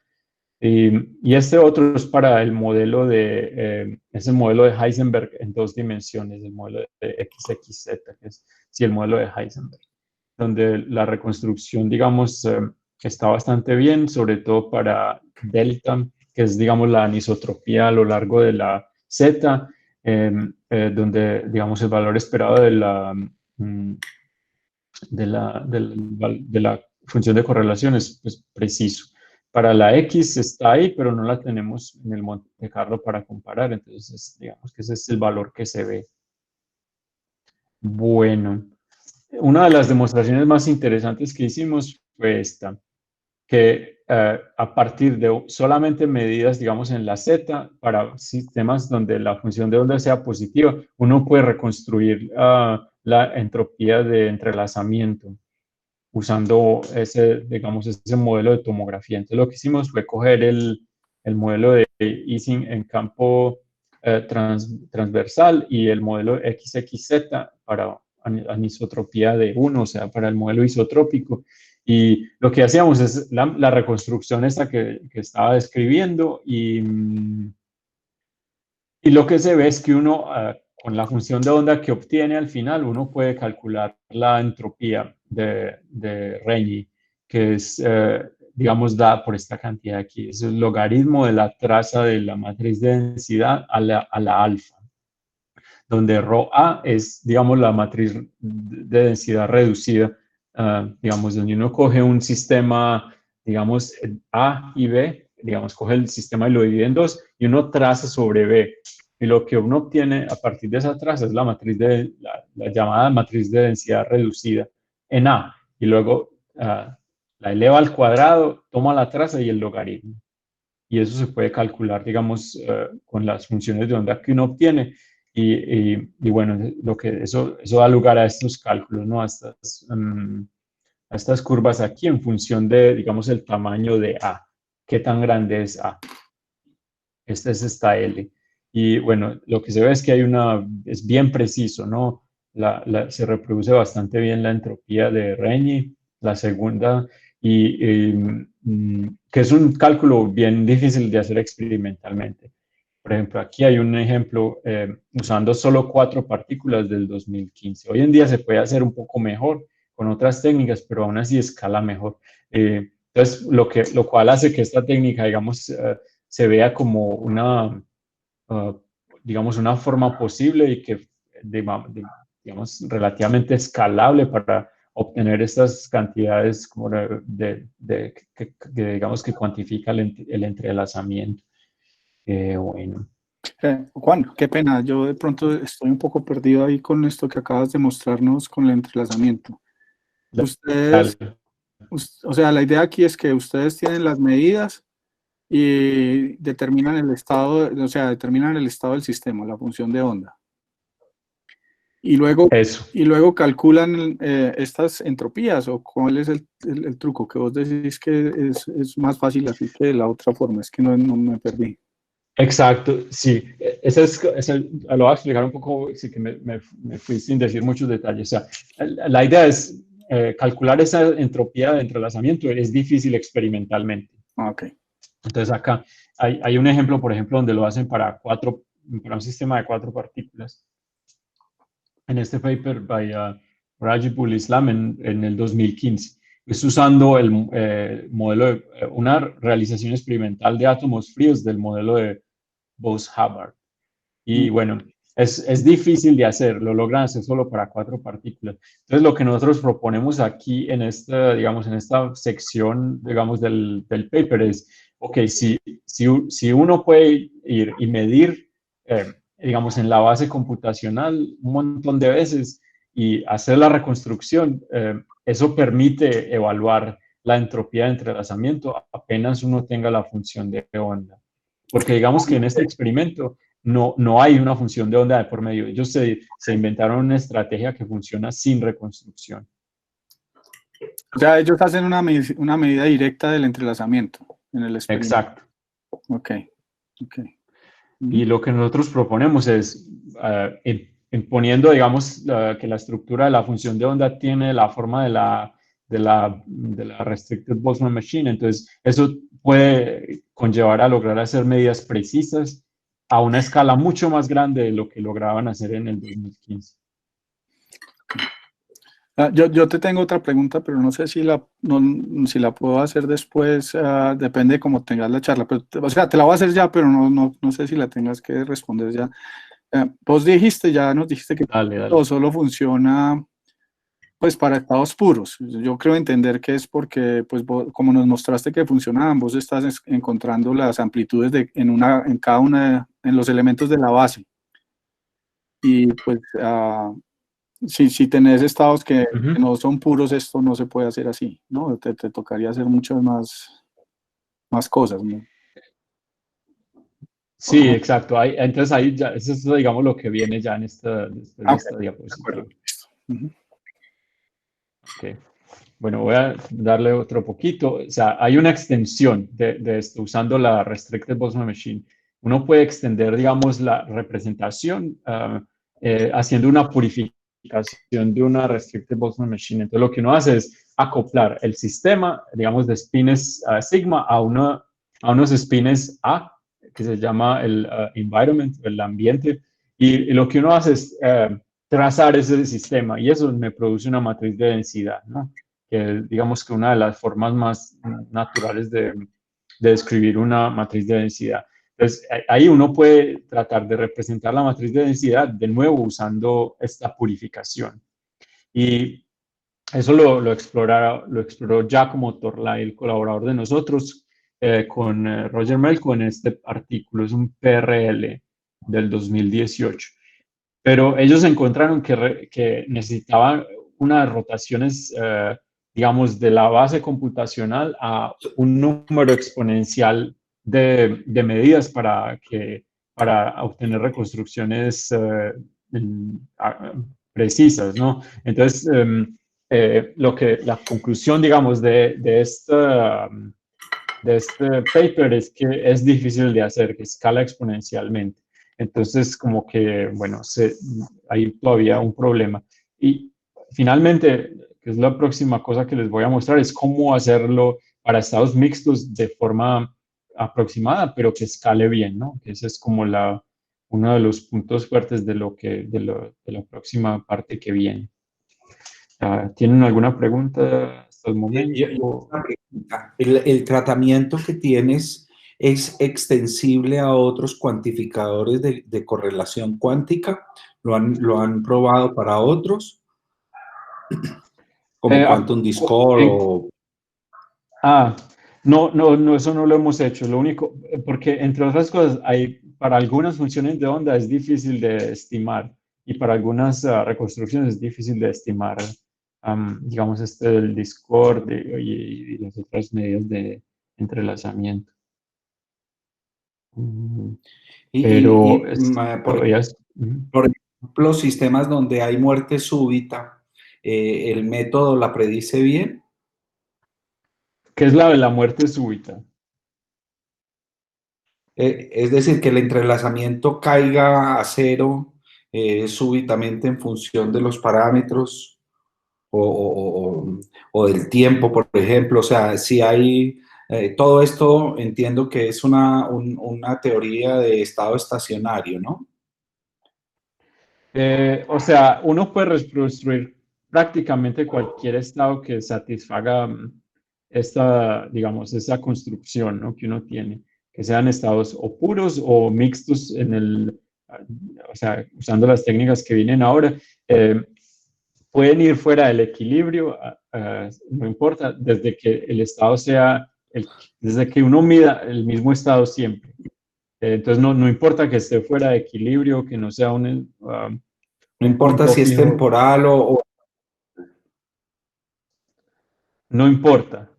Y este otro es para el modelo es el modelo de Heisenberg en 2 dimensiones, el modelo de XXZ, que es el modelo de Heisenberg, donde la reconstrucción, digamos, está bastante bien, sobre todo para delta, que es, digamos, la anisotropía a lo largo de la Z, donde, digamos, el valor esperado de la función de correlación es pues, preciso. Para la X está ahí, pero no la tenemos en el Monte Carlo para comparar, entonces digamos que ese es el valor que se ve. Bueno, una de las demostraciones más interesantes que hicimos fue esta, que a partir de solamente medidas, digamos, en la Z, para sistemas donde la función de onda sea positiva, uno puede reconstruir la entropía de entrelazamiento usando digamos, ese modelo de tomografía. Entonces, lo que hicimos fue coger el modelo de Ising en campo transversal y el modelo XXZ para anisotropía de 1, o sea, para el modelo isotrópico. Y lo que hacíamos es la reconstrucción esta que estaba describiendo y lo que se ve es que uno, con la función de onda que obtiene al final, uno puede calcular la entropía de Rényi, que es, digamos, dada por esta cantidad aquí. Es el logaritmo de la traza de la matriz de densidad a la alfa, donde ρA es, digamos, la matriz de densidad reducida, digamos, donde uno coge un sistema, digamos, A y B, digamos, coge el sistema y lo divide en dos, y uno traza sobre B. Y lo que uno obtiene a partir de esa traza es la matriz la llamada matriz de densidad reducida en A. Y luego la eleva al cuadrado, toma la traza y el logaritmo. Y eso se puede calcular, digamos, con las funciones de onda que uno obtiene. Y bueno, eso da lugar a estos cálculos, ¿no? A estas curvas aquí en función de, digamos, el tamaño de A. ¿Qué tan grande es A? Esta es esta L. Y bueno, lo que se ve es que es bien preciso, ¿no? Se reproduce bastante bien la entropía de Rényi, la segunda, que es un cálculo bien difícil de hacer experimentalmente. Por ejemplo, aquí hay un ejemplo usando solo 4 partículas del 2015. Hoy en día se puede hacer un poco mejor con otras técnicas, pero aún así escala mejor. Entonces, lo cual hace que esta técnica, digamos, se vea como digamos, una forma posible y que, digamos, relativamente escalable para obtener estas cantidades como que digamos, que cuantifica el entrelazamiento. Bueno. Juan, qué pena, yo de pronto estoy un poco perdido ahí con esto que acabas de mostrarnos con el entrelazamiento. Ustedes, o sea, la idea aquí es que ustedes tienen las medidas y determinan el estado, o sea, determinan el estado del sistema, la función de onda. Y luego calculan estas entropías, o cuál es el truco, que vos decís que es más fácil así que la otra forma, es que no me perdí. Exacto, sí. Lo voy a explicar un poco, sí que me fui sin decir muchos detalles. O sea, la idea es calcular esa entropía de entrelazamiento, es difícil experimentalmente. Okay. Entonces acá hay un ejemplo, por ejemplo, donde lo hacen para un sistema de 4 partículas. En este paper by Rajibul Islam en el 2015. Es usando el modelo de una realización experimental de átomos fríos del modelo de Bose-Hubbard. Y bueno, es difícil de hacer, lo logran hacer solo para 4 partículas. Entonces, lo que nosotros proponemos aquí en esta, digamos, en esta sección, digamos, del paper es, ok, si uno puede ir y medir, digamos, en la base computacional un montón de veces y hacer la reconstrucción, eso permite evaluar la entropía de entrelazamiento apenas uno tenga la función de onda. Porque digamos que en este experimento no hay una función de onda de por medio. Ellos se inventaron una estrategia que funciona sin reconstrucción. O sea, ellos hacen una medida directa del entrelazamiento en el experimento. Exacto. Ok. Y lo que nosotros proponemos es, imponiendo, digamos, que la estructura de la función de onda tiene la forma de la Restricted Boltzmann Machine. Entonces, eso puede conllevar a lograr hacer medidas precisas a una escala mucho más grande de lo que lograban hacer en el 2015. Yo te tengo otra pregunta, pero no sé si la puedo hacer después, depende de cómo tengas la charla. Pero, o sea, te la voy a hacer ya, pero no sé si la tengas que responder ya. Vos nos dijiste que todo solo funciona pues para estados puros. Yo creo entender que es porque, pues, como nos mostraste que funcionaban, vos estás encontrando las amplitudes en cada una, en los elementos de la base. Y pues, si tenés estados que no son puros, esto no se puede hacer así, ¿no? Te tocaría hacer muchas más cosas, ¿no? Sí, exacto. Entonces ahí ya, eso es, digamos, lo que viene ya en esta diapositiva. Okay. Bueno, voy a darle otro poquito. O sea, hay una extensión de esto usando la Restricted Boltzmann Machine. Uno puede extender, digamos, la representación haciendo una purificación de una Restricted Boltzmann Machine. Entonces, lo que uno hace es acoplar el sistema, digamos, de spines sigma a unos spines A, que se llama el environment, el ambiente. Y lo que uno hace es trazar ese sistema y eso me produce una matriz de densidad, ¿no? Que digamos que una de las formas más naturales de describir una matriz de densidad. Entonces, ahí uno puede tratar de representar la matriz de densidad de nuevo usando esta purificación. Y eso lo exploró Giacomo Torlai, el colaborador de nosotros, con Roger Melko en este artículo. Es un PRL del 2018. Pero ellos encontraron que necesitaban unas rotaciones, digamos, de la base computacional a un número exponencial de medidas para obtener reconstrucciones precisas, ¿no? Entonces, la conclusión, digamos, de este paper es que es difícil de hacer, que escala exponencialmente. Entonces, como que, bueno, hay todavía un problema. Y finalmente, que es la próxima cosa que les voy a mostrar, es cómo hacerlo para estados mixtos de forma aproximada, pero que escale bien, ¿no? Que ese es como uno de los puntos fuertes de la próxima parte que viene. ¿Tienen alguna pregunta hasta el momento? ¿El tratamiento que tienes es extensible a otros cuantificadores de correlación cuántica? ¿Lo han probado para otros? Como Quantum Discord o... No, eso no lo hemos hecho. Lo único, porque entre otras cosas, para algunas funciones de onda es difícil de estimar y para algunas reconstrucciones es difícil de estimar, digamos, el Discord y las otras medidas de entrelazamiento. Pero por ejemplo, sistemas donde hay muerte súbita, ¿el método la predice bien? ¿Qué es la de la muerte súbita? Es decir, que el entrelazamiento caiga a cero súbitamente en función de los parámetros o del tiempo, por ejemplo. O sea, si hay... todo esto entiendo que es una teoría de estado estacionario, ¿no? O sea, uno puede reconstruir prácticamente cualquier estado que satisfaga digamos, esa construcción, ¿no?, que uno tiene, que sean estados o puros o mixtos o sea, usando las técnicas que vienen ahora. Pueden ir fuera del equilibrio, no importa, desde que el estado desde que uno mida el mismo estado siempre. Entonces, no importa que esté fuera de equilibrio, que no sea no importa si es temporal o... No importa.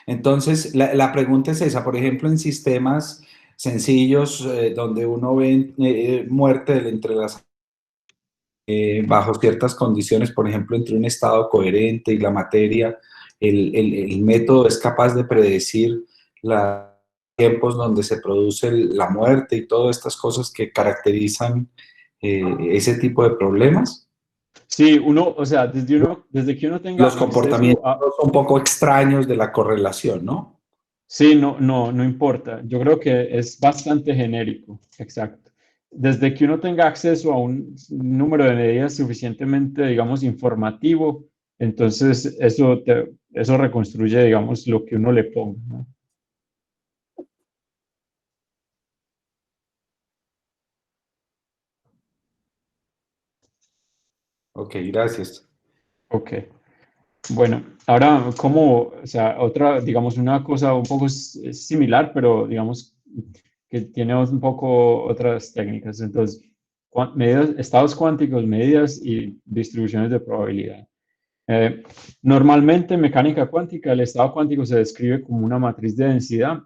Entonces, la pregunta es esa. Por ejemplo, en sistemas sencillos donde uno ve muerte del entrelazamiento bajo ciertas condiciones, por ejemplo, entre un estado coherente y la materia, el método es capaz de predecir los tiempos donde se produce la muerte y todas estas cosas que caracterizan ese tipo de problemas. Sí, o sea, desde que uno tenga los comportamientos son un poco extraños de la correlación, ¿no? Sí, no importa. Yo creo que es bastante genérico, exacto. Desde que uno tenga acceso a un número de medidas suficientemente, digamos, informativo, entonces eso reconstruye, digamos, lo que uno le ponga, ¿no? Ok, gracias. Ok. Bueno, ahora, o sea, digamos, una cosa un poco similar, pero digamos que tiene un poco otras técnicas. Entonces, estados cuánticos, medidas y distribuciones de probabilidad. Normalmente en mecánica cuántica, el estado cuántico se describe como una matriz de densidad.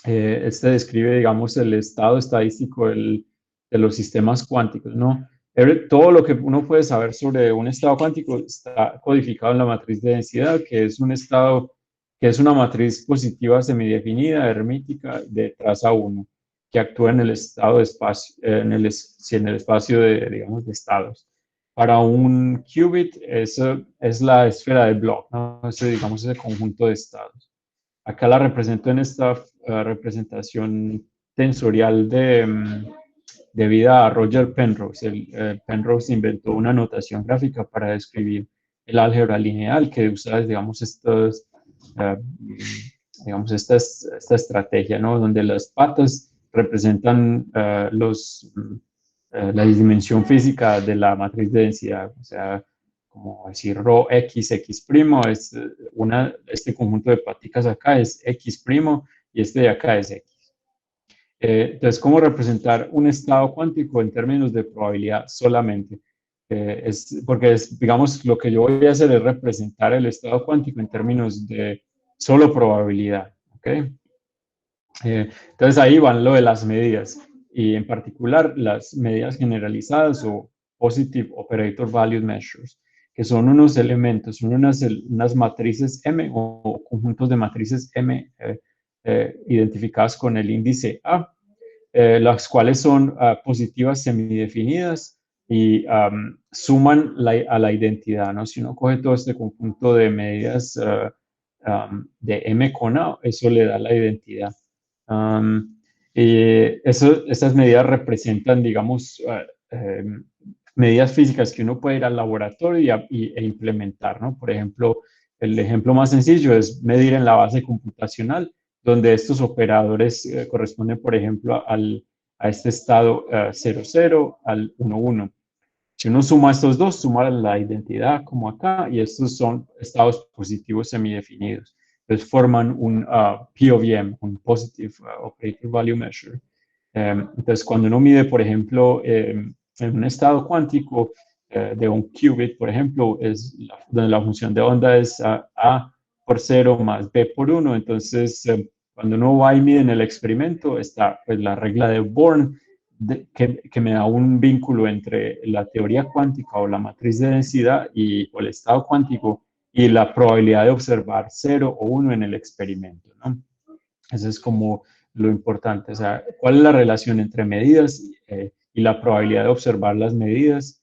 Este describe, digamos, el estado estadístico de los sistemas cuánticos, ¿no? Todo lo que uno puede saber sobre un estado cuántico está codificado en la matriz de densidad, que es una matriz positiva semidefinida, hermítica, de traza 1, que actúa en el estado de espacio, en el espacio digamos, de estados. Para un qubit, eso es la esfera de Bloch, ¿no? Digamos, ese conjunto de estados. Acá la represento en esta representación tensorial debida a Roger Penrose. Penrose inventó una notación gráfica para describir el álgebra lineal que usa, digamos, esta estrategia, ¿no? Donde las patas representan la dimensión física de la matriz de densidad, o sea, como decir rho x, x', este conjunto de paticas acá es x' y este de acá es x. Entonces, ¿cómo representar un estado cuántico en términos de probabilidad solamente? Porque digamos, lo que yo voy a hacer es representar el estado cuántico en términos de solo probabilidad, ¿ok? Entonces, ahí van lo de las medidas, y en particular las medidas generalizadas o Positive Operator Value Measures, que son unos elementos, son unas matrices M o conjuntos de matrices M identificadas con el índice A, las cuales son positivas semidefinidas y suman a la identidad, ¿no? Si uno coge todo este conjunto de medidas de M con A, eso le da la identidad. Estas medidas representan, digamos, medidas físicas que uno puede ir al laboratorio e implementar, ¿no? Por ejemplo, el ejemplo más sencillo es medir en la base computacional, donde estos operadores corresponden, por ejemplo, a este estado 0,0 al 1,1. Si uno suma estos dos, suma la identidad como acá, y estos son estados positivos semidefinidos. Entonces forman un POVM, un Positive Operator Value Measure. Entonces, cuando uno mide, por ejemplo, en un estado cuántico de un qubit, por ejemplo, donde la función de onda es A por 0 más B por 1, entonces cuando uno va y mide en el experimento, está pues, la regla de Born, que me da un vínculo entre la teoría cuántica o la matriz de densidad o el estado cuántico y la probabilidad de observar 0 o 1 en el experimento, ¿no? Eso es como lo importante, o sea, ¿cuál es la relación entre medidas y la probabilidad de observar las medidas?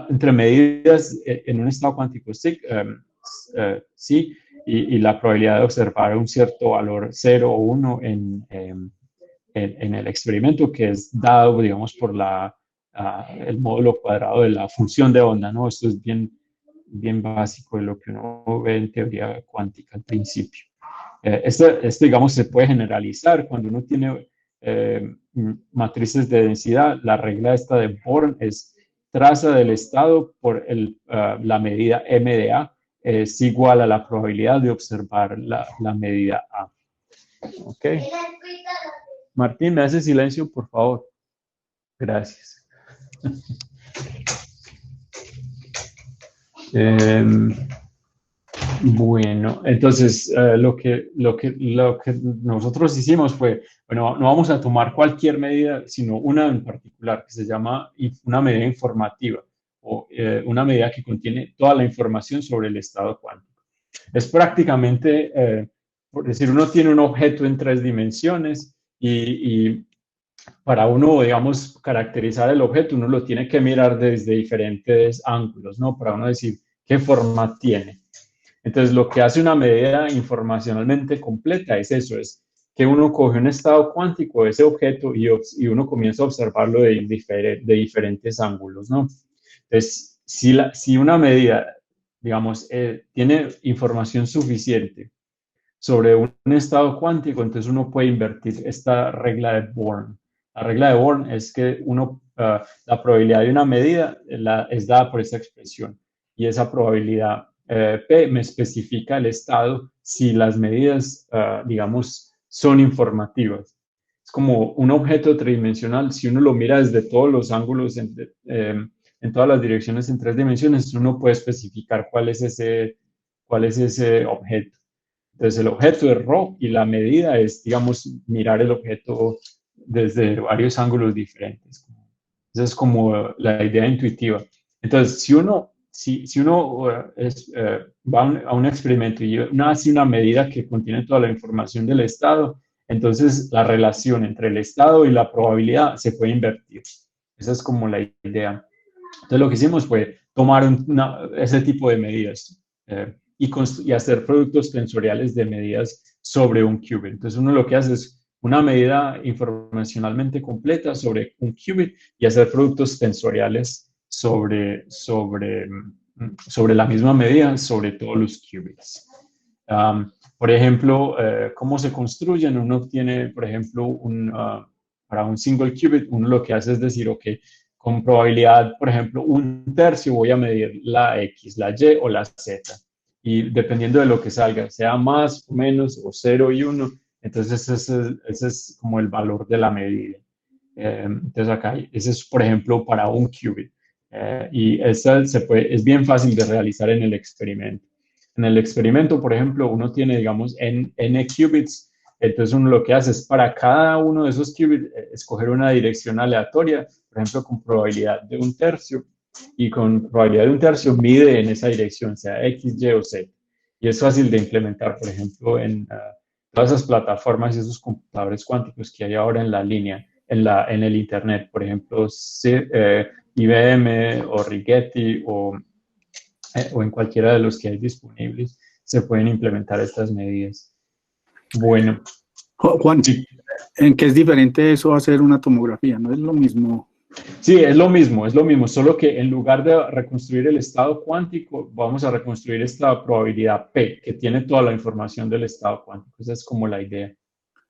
Entre medidas en un estado cuántico sí, y la probabilidad de observar un cierto valor 0 o 1 en el experimento, que es dado, digamos, por el módulo cuadrado de la función de onda, ¿no? Esto es bien básico de lo que uno ve en teoría cuántica al principio. Esto, digamos, se puede generalizar cuando uno tiene matrices de densidad. La regla esta de Born es traza del estado por la medida M de A es igual a la probabilidad de observar la medida A. ¿Ok? Martín, ¿me hace silencio, por favor? Gracias. Bueno, entonces lo que nosotros hicimos fue, bueno, no vamos a tomar cualquier medida, sino una en particular que se llama una medida informativa o una medida que contiene toda la información sobre el estado cuántico. Es prácticamente, por decir, uno tiene un objeto en 3 dimensiones y para uno, digamos, caracterizar el objeto, uno lo tiene que mirar desde diferentes ángulos, ¿no? Para uno decir qué forma tiene. Entonces, lo que hace una medida informacionalmente completa es eso, es que uno coge un estado cuántico de ese objeto y uno comienza a observarlo de diferentes ángulos, ¿no? Entonces, si una medida, digamos, tiene información suficiente sobre un estado cuántico, entonces uno puede invertir esta regla de Born. La regla de Born es que la probabilidad de una medida es dada por esta expresión, y esa probabilidad P me especifica el estado si las medidas, digamos, son informativas. Es como un objeto tridimensional, si uno lo mira desde todos los ángulos, en todas las direcciones en 3 dimensiones, uno puede especificar cuál es ese objeto. Entonces, el objeto es ρ y la medida es, digamos, mirar el objeto desde varios ángulos diferentes. Esa es como la idea intuitiva. Entonces, si uno va a un experimento y uno hace una medida que contiene toda la información del estado, entonces la relación entre el estado y la probabilidad se puede invertir. Esa es como la idea. Entonces, lo que hicimos fue tomar ese tipo de medidas y hacer productos tensoriales de medidas sobre un qubit. Entonces, uno lo que hace es una medida informacionalmente completa sobre un qubit y hacer productos tensoriales sobre la misma medida sobre todos los qubits. Por ejemplo, ¿cómo se construyen? Uno obtiene, por ejemplo, para un single qubit, uno lo que hace es decir, ok, con probabilidad, por ejemplo, 1/3 voy a medir la X, la Y o la Z. Y dependiendo de lo que salga, sea más o menos, o 0 y 1, entonces ese es como el valor de la medida. Entonces acá, ese es, por ejemplo, para un qubit. Y esa es bien fácil de realizar en el experimento. En el experimento, por ejemplo, uno tiene, digamos, n qubits. Entonces uno lo que hace es para cada uno de esos qubits escoger una dirección aleatoria, por ejemplo, con probabilidad de 1/3, y con probabilidad de 1/3 mide en esa dirección, sea X, Y o Z. Y es fácil de implementar, por ejemplo, en todas esas plataformas y esos computadores cuánticos que hay ahora en la línea, en el Internet, por ejemplo, IBM o Rigetti o en cualquiera de los que hay disponibles, se pueden implementar estas medidas. Bueno. Juan, sí. ¿En qué es diferente eso a hacer una tomografía? ¿No es lo mismo? Sí, es lo mismo, solo que en lugar de reconstruir el estado cuántico, vamos a reconstruir esta probabilidad P, que tiene toda la información del estado cuántico. Esa es como la idea.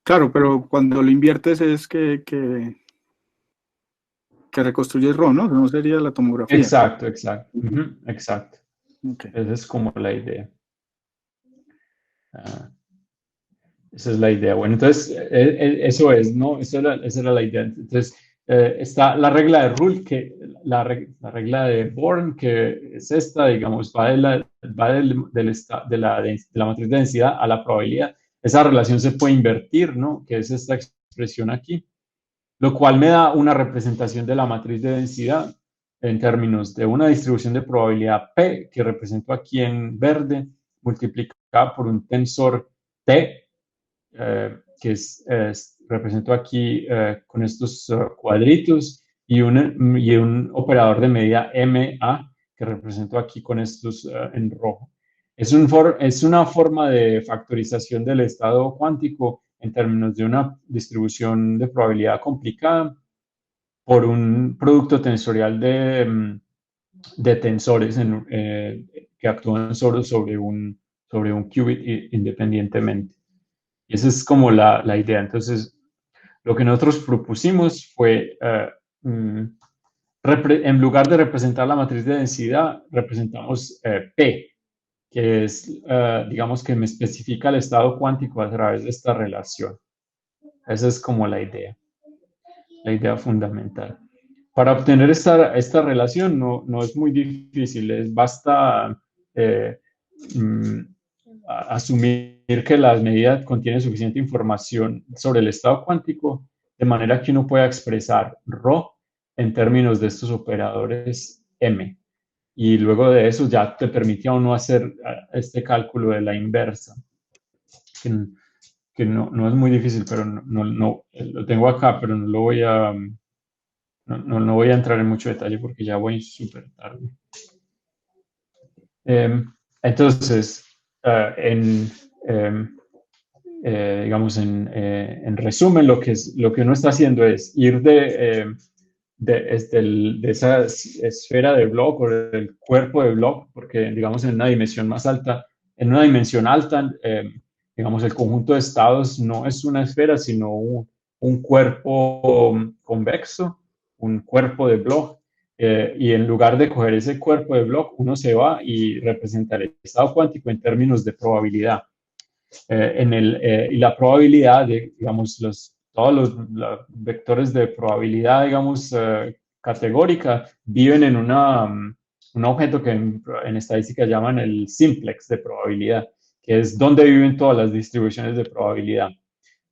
Claro, pero cuando lo inviertes es que reconstruyes RO, ¿no? No sería la tomografía. Exacto. Exacto. Okay. Esa es como la idea. Esa es la idea. Bueno, entonces, eso es, ¿no? Esa era la idea. Entonces, está la regla de Rule, la regla de Born, que es esta, digamos, va de la matriz de densidad a la probabilidad. Esa relación se puede invertir, ¿no? Que es esta expresión aquí, lo cual me da una representación de la matriz de densidad en términos de una distribución de probabilidad P, que represento aquí en verde, multiplicada por un tensor T, que represento aquí con estos cuadritos, y un operador de medida MA, que represento aquí con estos en rojo. Es una forma de factorización del estado cuántico en términos de una distribución de probabilidad complicada por un producto tensorial de tensores que actúan sobre un qubit independientemente. Y esa es como la idea. Entonces, lo que nosotros propusimos fue, en lugar de representar la matriz de densidad, representamos P, que es, digamos, que me especifica el estado cuántico a través de esta relación. Esa es como la idea fundamental. Para obtener esta relación no es muy difícil, basta asumir que la medida contiene suficiente información sobre el estado cuántico, de manera que uno pueda expresar ρ en términos de estos operadores M. Y luego de eso ya te permite a uno hacer este cálculo de la inversa, que no es muy difícil, pero no lo tengo acá, pero no voy a entrar en mucho detalle porque ya voy súper tarde. Entonces, digamos, en resumen, lo que uno está haciendo es ir de esa esfera de Bloch o del cuerpo de Bloch, porque, digamos, en una dimensión más alta, digamos, el conjunto de estados no es una esfera, sino un cuerpo convexo, un cuerpo de Bloch. Y en lugar de coger ese cuerpo de Bloch, uno se va y representa el estado cuántico en términos de probabilidad. Y la probabilidad, digamos, todos los vectores de probabilidad, digamos, categórica, viven en un objeto que en estadística llaman el simplex de probabilidad, que es donde viven todas las distribuciones de probabilidad.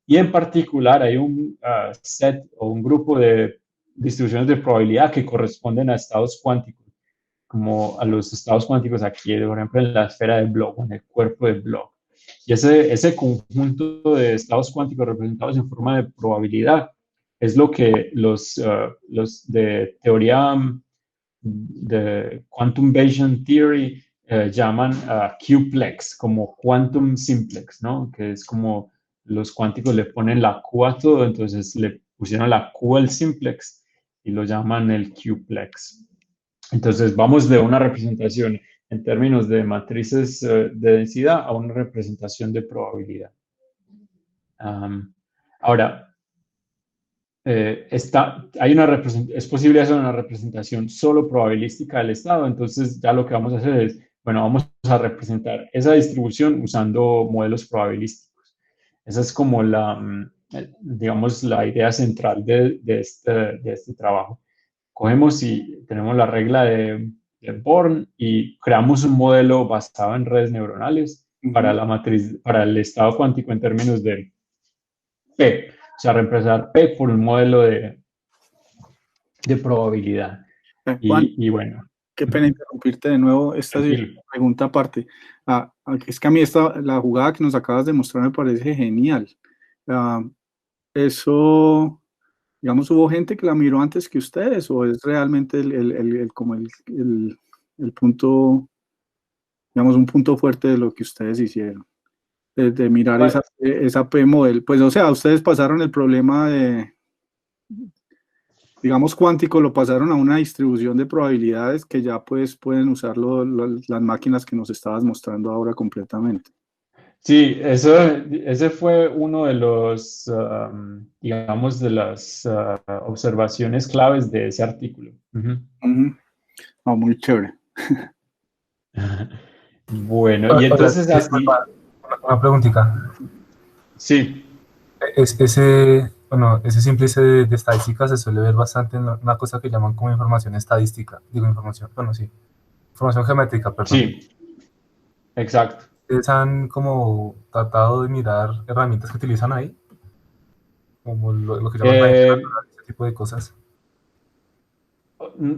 Y en particular hay un set o un grupo de distribuciones de probabilidad que corresponden a estados cuánticos, como a los estados cuánticos aquí, por ejemplo, en la esfera de Bloch, en el cuerpo de Bloch. Y ese conjunto de estados cuánticos representados en forma de probabilidad es lo que los de teoría de Quantum Bayesian Theory llaman Q-plex, como quantum simplex, ¿no? Que es como los cuánticos le ponen la Q a todo, entonces le pusieron la Q al simplex y lo llaman el Qplex. Entonces vamos de una representación en términos de matrices de densidad a una representación de probabilidad. Ahora, es posible hacer una representación solo probabilística del estado, entonces ya lo que vamos a hacer es, bueno, vamos a representar esa distribución usando modelos probabilísticos. Esa es como digamos, la idea central de este trabajo. Cogemos y tenemos la regla de Born y creamos un modelo basado en redes neuronales para la matriz, para el estado cuántico en términos de P. O sea, reemplazar P por un modelo de probabilidad. Juan, y bueno. Qué pena interrumpirte de nuevo. Esta es una pregunta aparte. Es que a mí la jugada que nos acabas de mostrar me parece genial. Eso, digamos, ¿hubo gente que la miró antes que ustedes o es realmente el punto, digamos, un punto fuerte de lo que ustedes hicieron? De mirar esa P-model. Pues, o sea, ustedes pasaron el problema de, digamos, cuántico, lo pasaron a una distribución de probabilidades que ya pues pueden usarlo las máquinas que nos estabas mostrando ahora completamente. Sí, ese fue uno de los, digamos, de las observaciones claves de ese artículo. Muy chévere. Bueno, y entonces así... Una preguntita. Sí. Ese simple de estadística se suele ver bastante en una cosa que llaman como información estadística. Información geométrica, perdón. Sí, exacto. ¿Ustedes han como tratado de mirar herramientas que utilizan ahí? Como lo que llaman ese tipo de cosas.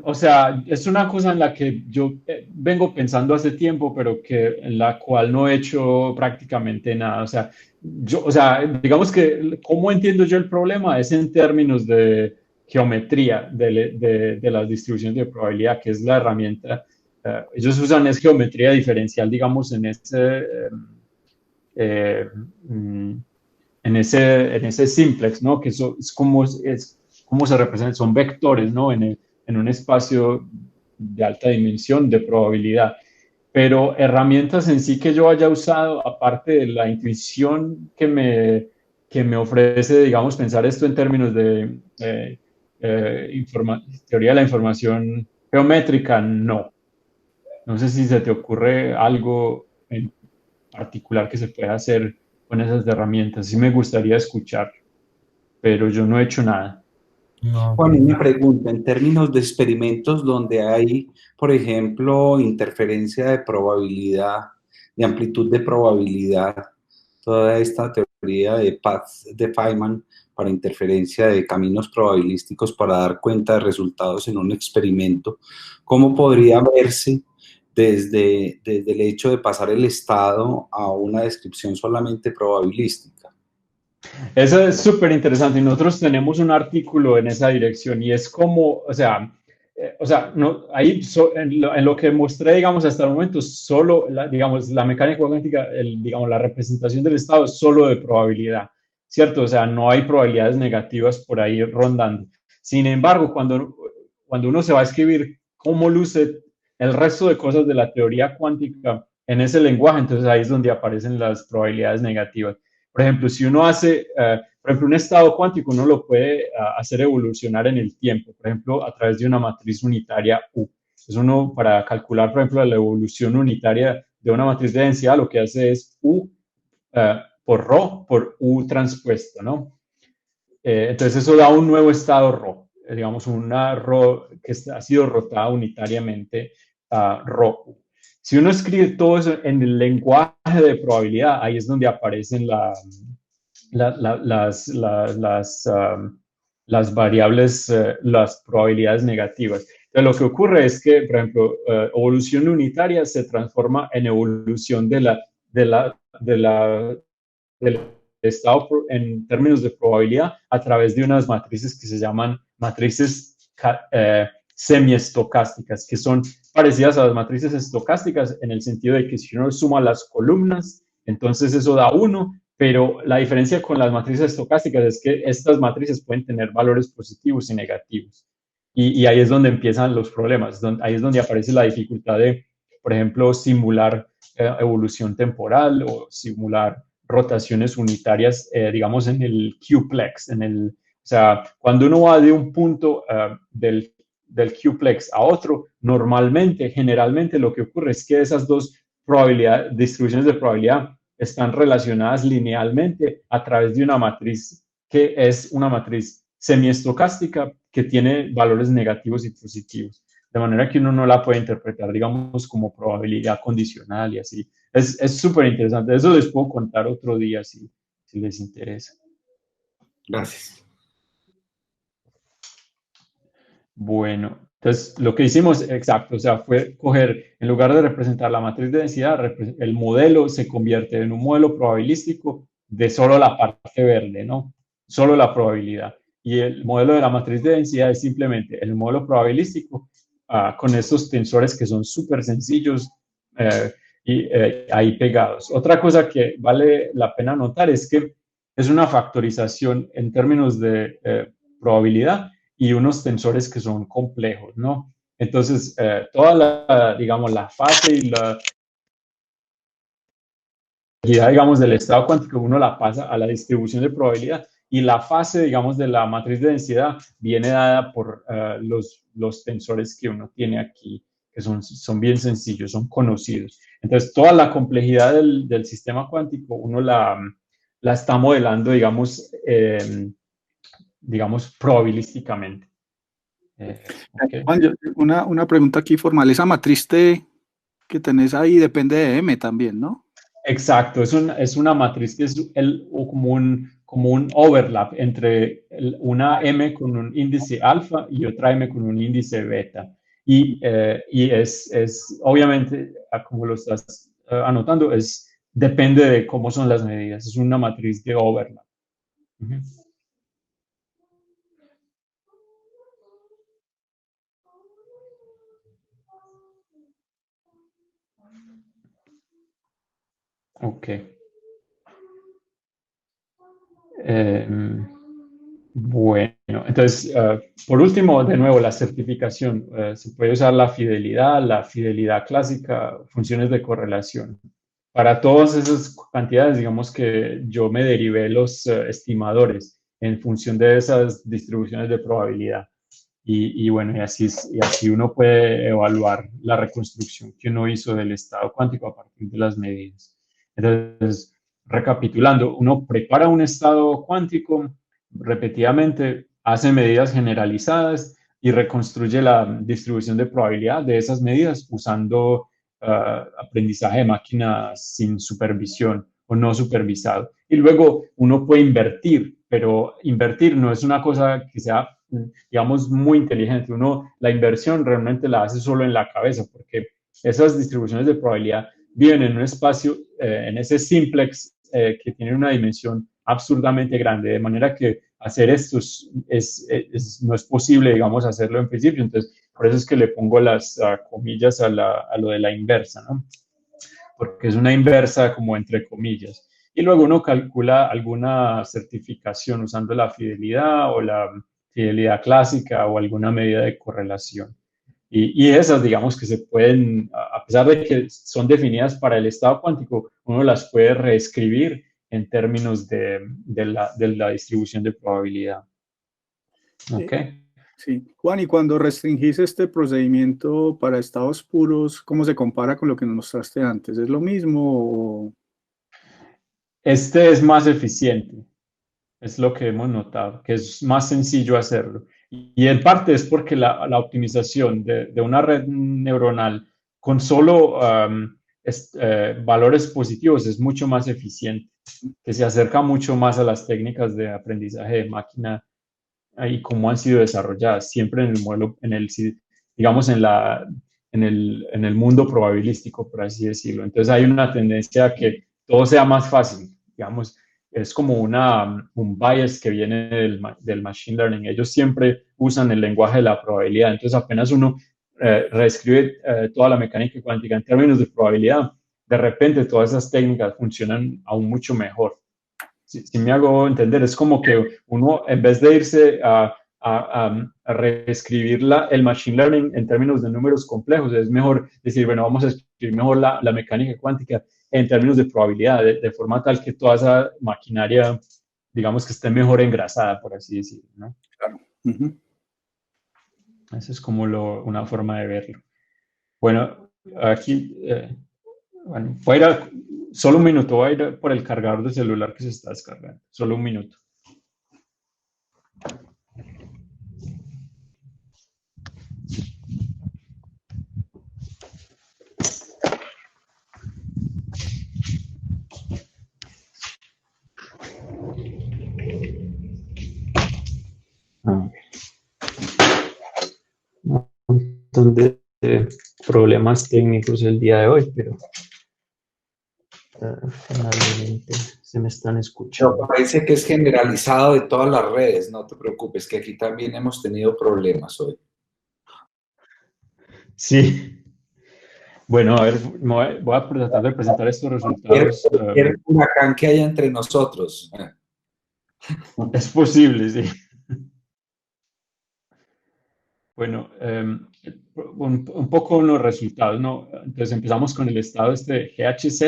O sea, es una cosa en la que yo vengo pensando hace tiempo, pero en la cual no he hecho prácticamente nada. O sea, digamos que, ¿cómo entiendo yo el problema? Es en términos de geometría de las distribuciones de probabilidad, que es la herramienta. Ellos usan geometría diferencial, digamos, en ese simplex, ¿no? Que es como se representan, son vectores, ¿no? En un espacio de alta dimensión de probabilidad. Pero herramientas en sí que yo haya usado, aparte de la intuición que me ofrece, digamos, pensar esto en términos de teoría de la información geométrica, no. No sé si se te ocurre algo en particular que se pueda hacer con esas herramientas. Sí me gustaría escuchar, pero yo no he hecho nada. No, Juan, una pregunta, en términos de experimentos donde hay, por ejemplo, interferencia de probabilidad, de amplitud de probabilidad, toda esta teoría de path de Feynman para interferencia de caminos probabilísticos para dar cuenta de resultados en un experimento, ¿cómo podría verse desde el hecho de pasar el estado a una descripción solamente probabilística? Eso es súper interesante y nosotros tenemos un artículo en esa dirección y es como, no, ahí en lo que mostré, digamos, hasta el momento, solo, digamos, la mecánica cuántica, digamos, la representación del estado es solo de probabilidad, ¿cierto? O sea, no hay probabilidades negativas por ahí rondando. Sin embargo, cuando uno se va a escribir cómo luce el resto de cosas de la teoría cuántica en ese lenguaje, entonces ahí es donde aparecen las probabilidades negativas. Por ejemplo, si uno hace, por ejemplo, un estado cuántico, uno lo puede hacer evolucionar en el tiempo, por ejemplo, a través de una matriz unitaria U. Entonces uno, para calcular, por ejemplo, la evolución unitaria de una matriz de densidad, lo que hace es U por ρ por U transpuesto, ¿no? Entonces eso da un nuevo estado ρ, digamos, una ρ que ha sido rotada unitariamente a ρ. Si uno escribe todo eso en el lenguaje de probabilidad, ahí es donde aparecen las variables, las probabilidades negativas. Entonces, lo que ocurre es que, por ejemplo, evolución unitaria se transforma en evolución del estado en términos de probabilidad a través de unas matrices que se llaman matrices semiestocásticas, que son parecidas a las matrices estocásticas en el sentido de que si uno suma las columnas, entonces eso da 1, pero la diferencia con las matrices estocásticas es que estas matrices pueden tener valores positivos y negativos. Y ahí es donde empiezan los problemas, ahí es donde aparece la dificultad de, por ejemplo, simular evolución temporal o simular rotaciones unitarias, digamos, en el Q-plex. O sea, cuando uno va de un punto del Q-plex a otro, normalmente, generalmente lo que ocurre es que esas dos distribuciones de probabilidad están relacionadas linealmente a través de una matriz que es una matriz semiestocástica que tiene valores negativos y positivos, de manera que uno no la puede interpretar, digamos, como probabilidad condicional y así. Es súper interesante. Eso les puedo contar otro día si les interesa. Gracias. Bueno, entonces lo que hicimos, exacto, o sea, fue coger, en lugar de representar la matriz de densidad, el modelo se convierte en un modelo probabilístico de solo la parte verde, ¿no? Solo la probabilidad. Y el modelo de la matriz de densidad es simplemente el modelo probabilístico con estos tensores que son súper sencillos ahí pegados. Otra cosa que vale la pena notar es que es una factorización en términos de probabilidad y unos tensores que son complejos, ¿no? Entonces, toda digamos, la fase y la probabilidad, digamos, del estado cuántico, uno la pasa a la distribución de probabilidad y la fase, digamos, de la matriz de densidad viene dada por los tensores que uno tiene aquí, que son bien sencillos, son conocidos. Entonces, toda la complejidad del sistema cuántico, uno la está modelando, digamos, probabilísticamente. Okay. Juan, una pregunta aquí formal. Esa matriz T que tenés ahí depende de M también, ¿no? Exacto, es una matriz que es como un overlap entre una M con un índice alfa y otra M con un índice beta. Y es obviamente, como lo estás anotando, depende de cómo son las medidas. Es una matriz de overlap. Uh-huh. Ok. Bueno, entonces, por último, de nuevo, la certificación. Se puede usar la fidelidad clásica, funciones de correlación. Para todas esas cantidades, digamos que yo me derivé los estimadores en función de esas distribuciones de probabilidad. Y bueno, y así uno puede evaluar la reconstrucción que uno hizo del estado cuántico a partir de las medidas. Entonces, recapitulando, uno prepara un estado cuántico repetidamente, hace medidas generalizadas y reconstruye la distribución de probabilidad de esas medidas usando aprendizaje de máquina sin supervisión o no supervisado. Y luego uno puede invertir, pero invertir no es una cosa que sea, digamos, muy inteligente. La inversión realmente la hace solo en la cabeza, porque esas distribuciones de probabilidad viven en un espacio, en ese simplex que tiene una dimensión absurdamente grande, de manera que hacer esto no es posible, digamos, hacerlo en principio. Entonces, por eso es que le pongo las comillas a lo de la inversa, ¿no? Porque es una inversa como entre comillas. Y luego uno calcula alguna certificación usando la fidelidad o la fidelidad clásica o alguna medida de correlación. Y esas, digamos, que se pueden, a pesar de que son definidas para el estado cuántico, uno las puede reescribir en términos de la distribución de probabilidad. ¿Ok? Sí. Juan, y cuando restringís este procedimiento para estados puros, ¿cómo se compara con lo que nos mostraste antes? ¿Es lo mismo? Este es más eficiente, es lo que hemos notado, que es más sencillo hacerlo. Y en parte es porque la optimización de una red neuronal con solo valores positivos es mucho más eficiente, que se acerca mucho más a las técnicas de aprendizaje de máquina y cómo han sido desarrolladas, siempre en el modelo, digamos, en el mundo probabilístico, por así decirlo. Entonces hay una tendencia a que todo sea más fácil, digamos, es como un bias que viene del machine learning. Ellos siempre usan el lenguaje de la probabilidad. Entonces apenas uno reescribe toda la mecánica cuántica en términos de probabilidad, de repente todas esas técnicas funcionan aún mucho mejor. si me hago entender, es como que uno, en vez de irse a reescribir el machine learning en términos de números complejos, es mejor decir, bueno, vamos a escribir mejor la mecánica cuántica en términos de probabilidad, de forma tal que toda esa maquinaria, digamos que esté mejor engrasada, por así decirlo, ¿no? Claro. Esa es como una forma de verlo. Bueno, aquí, bueno, voy a ir solo un minuto, voy a ir por el cargador de celular que se está descargando, solo un minuto. Un montón de problemas técnicos el día de hoy, pero finalmente se me están escuchando. No, parece que es generalizado de todas las redes, no te preocupes, que aquí también hemos tenido problemas hoy. Sí. Bueno, a ver, voy a tratar de presentar estos resultados. Cualquier huracán que haya entre nosotros. Es posible, sí. Bueno, un poco los resultados, ¿no? Entonces empezamos con el estado GHZ,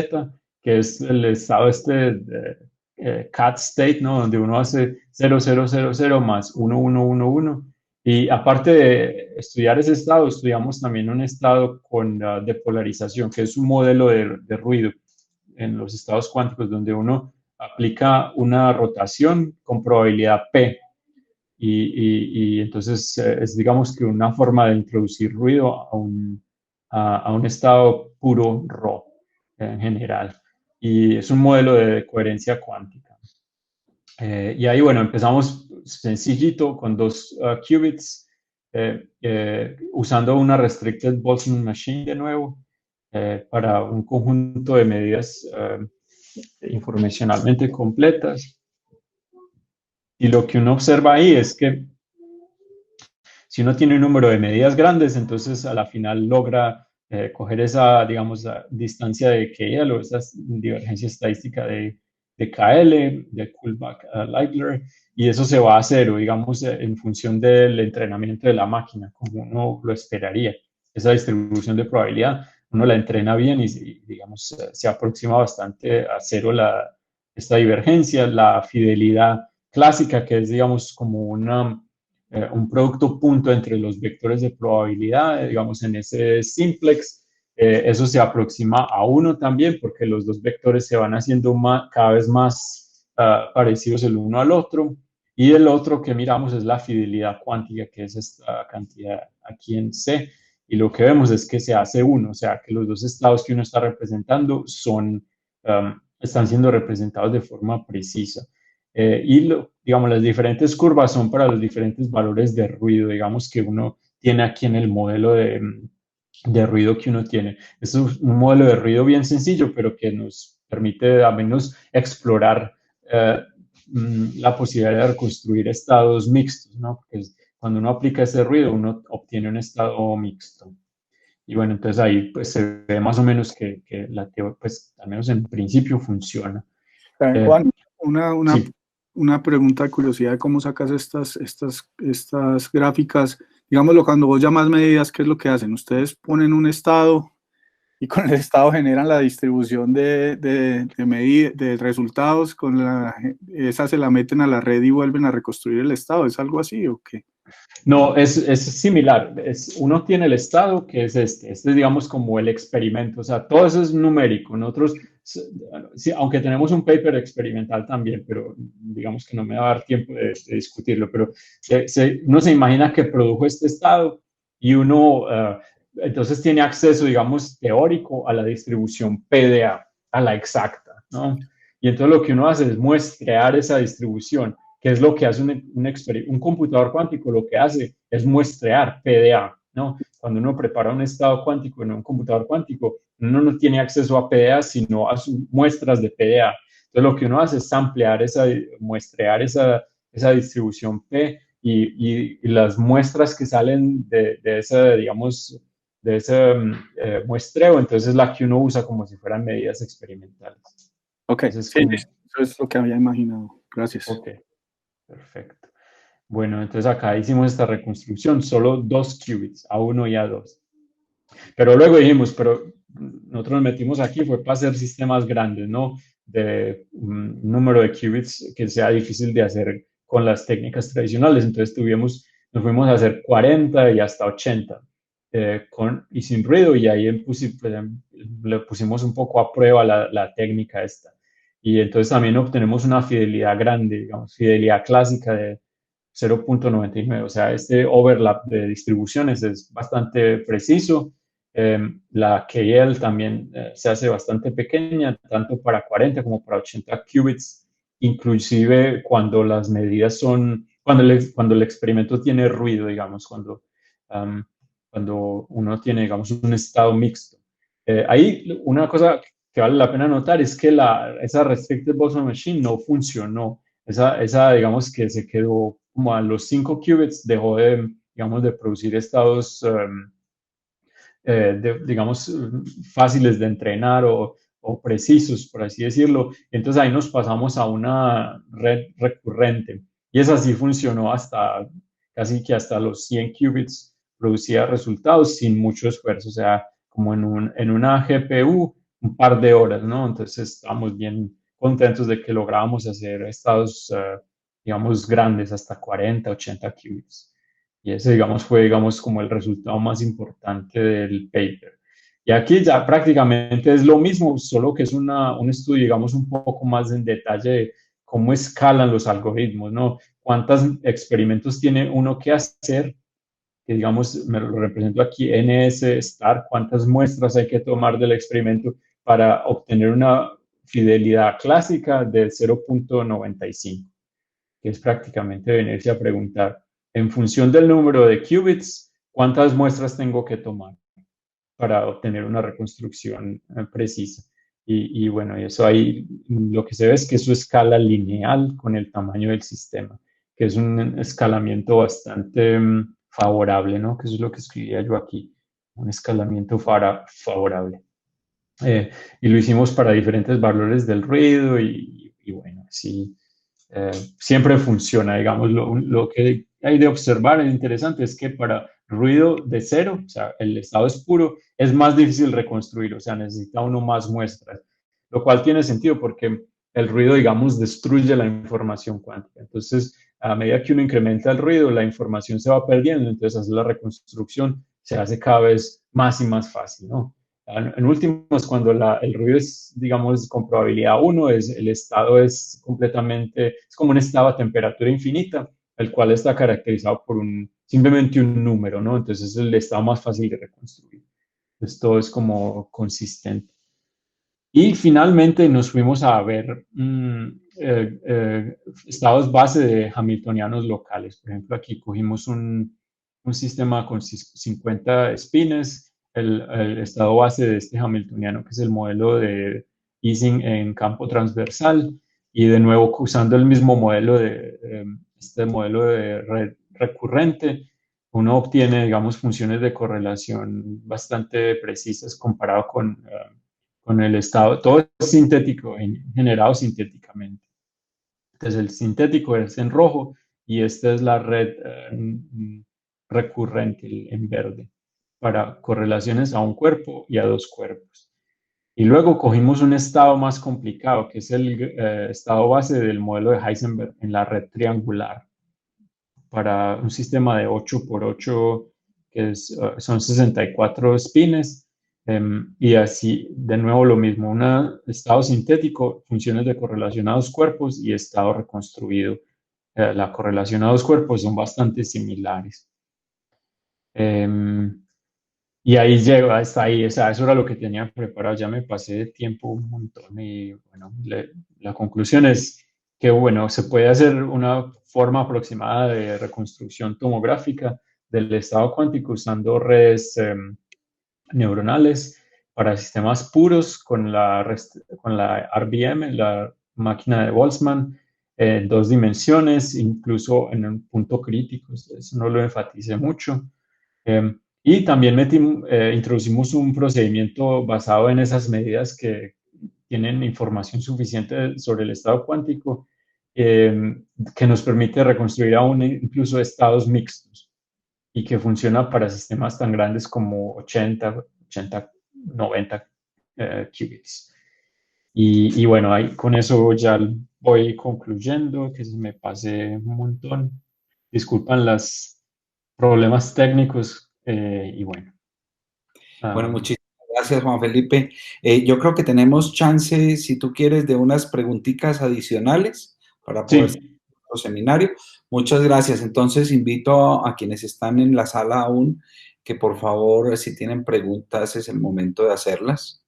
que es el estado de cat state, ¿no? Donde uno hace 0, 0, 0, 0 más 1, 1, 1, 1. Y aparte de estudiar ese estado, estudiamos también un estado con depolarización, que es un modelo de ruido en los estados cuánticos, donde uno aplica una rotación con probabilidad P. Y entonces es, digamos que una forma de introducir ruido a un estado puro RAW en general. Y es un modelo de coherencia cuántica. Y ahí, bueno, empezamos sencillito con 2 qubits, usando una Restricted Boltzmann Machine de nuevo, para un conjunto de medidas informacionalmente completas. Y lo que uno observa ahí es que si uno tiene un número de medidas grandes, entonces a la final logra coger esa, digamos, la distancia de KL o esa divergencia estadística de KL, de Kullback-Leibler, y eso se va a cero, digamos, en función del entrenamiento de la máquina, como uno lo esperaría. Esa distribución de probabilidad, uno la entrena bien y digamos, se aproxima bastante a cero esta divergencia. La fidelidad clásica, que es, digamos, como un producto punto entre los vectores de probabilidad, digamos, en ese simplex, eso se aproxima a 1 también, porque los dos vectores se van haciendo cada vez más parecidos el uno al otro. Y el otro que miramos es la fidelidad cuántica, que es esta cantidad aquí en C. Y lo que vemos es que se hace 1, o sea, que los dos estados que uno está representando están siendo representados de forma precisa. Digamos, las diferentes curvas son para los diferentes valores de ruido, digamos, que uno tiene aquí en el modelo de ruido que uno tiene. Es un modelo de ruido bien sencillo, pero que nos permite al menos explorar la posibilidad de reconstruir estados mixtos, ¿no? Porque cuando uno aplica ese ruido, uno obtiene un estado mixto. Y bueno, entonces ahí pues se ve más o menos que la teoría, pues al menos en principio funciona. Juan, Sí. una pregunta de curiosidad de cómo sacas estas gráficas. Digámoslo, cuando vos llamas medidas, ¿qué es lo que hacen? Ustedes ponen un estado y con el estado generan la distribución de resultados, esa se la meten a la red y vuelven a reconstruir el estado. ¿Es algo así o qué? No, es similar. Uno tiene el estado, que es este es, digamos, como el experimento. O sea, todo eso es numérico. Nosotros, sí, aunque tenemos un paper experimental también, pero digamos que no me va a dar tiempo de discutirlo, pero uno se imagina que produjo este estado y uno entonces tiene acceso, digamos, teórico a la distribución PDA, a la exacta, ¿no? Y entonces lo que uno hace es muestrear esa distribución. ¿Qué es lo que hace un computador cuántico? Lo que hace es muestrear PDA, ¿no? Cuando uno prepara un estado cuántico en un computador cuántico, uno no tiene acceso a PDA, sino a sus muestras de PDA. Entonces, lo que uno hace es muestrear esa distribución P y las muestras que salen de ese, digamos, de ese muestreo, entonces es la que uno usa como si fueran medidas experimentales. Ok, Entonces, sí, Eso es lo que había imaginado. Gracias. Ok, perfecto. Bueno, entonces acá hicimos esta reconstrucción, solo 2 qubits, A1 y A2. Pero luego dijimos, pero nosotros nos metimos aquí, fue para hacer sistemas grandes, ¿no? De un número de qubits que sea difícil de hacer con las técnicas tradicionales. Entonces nos fuimos a hacer 40 y hasta 80 con y sin ruido, y ahí le pusimos un poco a prueba la técnica esta. Y entonces también obtenemos una fidelidad grande, digamos, fidelidad clásica de 0.99. O sea, este overlap de distribuciones es bastante preciso. La KL también se hace bastante pequeña, tanto para 40 como para 80 qubits, inclusive cuando las medidas son, cuando el experimento tiene ruido, digamos, cuando uno tiene, digamos, un estado mixto. Ahí una cosa que vale la pena notar es que esa Restricted Boltzmann Machine no funcionó. Esa, digamos, que se quedó como a los 5 qubits, dejó de, digamos, de producir estados digamos, fáciles de entrenar o precisos, por así decirlo. Entonces ahí nos pasamos a una red recurrente. Y esa sí funcionó hasta casi que hasta los 100 qubits, producía resultados sin mucho esfuerzo, o sea, como en una GPU, un par de horas, ¿no? Entonces estábamos bien contentos de que lográbamos hacer estados, digamos, grandes, hasta 40, 80 qubits. Y ese, digamos, fue, digamos, como el resultado más importante del paper. Y aquí ya prácticamente es lo mismo, solo que es un estudio, digamos, un poco más en detalle de cómo escalan los algoritmos, ¿no? Cuántos experimentos tiene uno que hacer, que digamos, me lo represento aquí, NS star, cuántas muestras hay que tomar del experimento para obtener una fidelidad clásica de 0.95, que es prácticamente venirse a preguntar, en función del número de qubits, ¿cuántas muestras tengo que tomar para obtener una reconstrucción precisa? Y bueno, eso ahí lo que se ve es que eso escala lineal con el tamaño del sistema, que es un escalamiento bastante favorable, ¿no? Que eso es lo que escribía yo aquí, un escalamiento favorable. Y lo hicimos para diferentes valores del ruido y bueno, sí. Siempre funciona, digamos, lo que hay de observar es interesante es que para ruido de cero, o sea, el estado es puro, es más difícil reconstruir, o sea, necesita uno más muestras, lo cual tiene sentido porque el ruido, digamos, destruye la información cuántica. Entonces, a medida que uno incrementa el ruido, la información se va perdiendo, entonces hacer la reconstrucción se hace cada vez más y más fácil, ¿no? En últimos, cuando el ruido es, digamos, con probabilidad 1, el estado es completamente, es como un estado a temperatura infinita, el cual está caracterizado por simplemente un número, ¿no? Entonces es el estado más fácil de reconstruir. Entonces todo es como consistente. Y finalmente nos fuimos a ver estados base de hamiltonianos locales. Por ejemplo, aquí cogimos un sistema con 50 spines, el estado base de este hamiltoniano, que es el modelo de Ising en campo transversal, y de nuevo usando el mismo modelo este modelo de red recurrente, uno obtiene, digamos, funciones de correlación bastante precisas comparado con el estado. Todo es sintético, generado sintéticamente. Entonces el sintético es en rojo y esta es la red recurrente en verde para correlaciones a un cuerpo y a dos cuerpos. Y luego cogimos un estado más complicado, que es el estado base del modelo de Heisenberg en la red triangular, para un sistema de 8x8, que son 64 spines, y así, de nuevo lo mismo, un estado sintético, funciones de correlación a dos cuerpos y estado reconstruido. La correlación a dos cuerpos son bastante similares. Y ahí llego, hasta ahí, o sea, eso era lo que tenía preparado, ya me pasé de tiempo un montón y bueno, la conclusión es que bueno, se puede hacer una forma aproximada de reconstrucción tomográfica del estado cuántico usando redes neuronales para sistemas puros con la RBM, la máquina de Boltzmann, en 2 dimensiones, incluso en un punto crítico, eso no lo enfaticé mucho. Y también introducimos un procedimiento basado en esas medidas que tienen información suficiente sobre el estado cuántico que nos permite reconstruir aún incluso estados mixtos y que funciona para sistemas tan grandes como 80, 90 qubits. Y bueno, ahí, con eso ya voy concluyendo, que se me pase un montón. Disculpan los problemas técnicos y bueno. Bueno, muchísimas gracias, Juan Felipe. Yo creo que tenemos chance, si tú quieres, de unas preguntitas adicionales para poder hacer nuestro seminario. Muchas gracias. Entonces, invito a quienes están en la sala aún que por favor, si tienen preguntas, es el momento de hacerlas.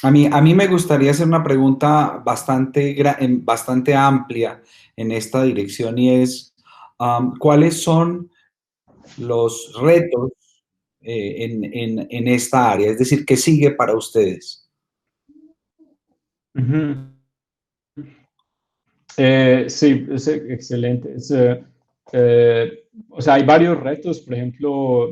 A mí me gustaría hacer una pregunta bastante amplia en esta dirección y es, ¿cuáles son los retos en esta área? Es decir, ¿qué sigue para ustedes? Sí, es excelente. O sea, hay varios retos, por ejemplo,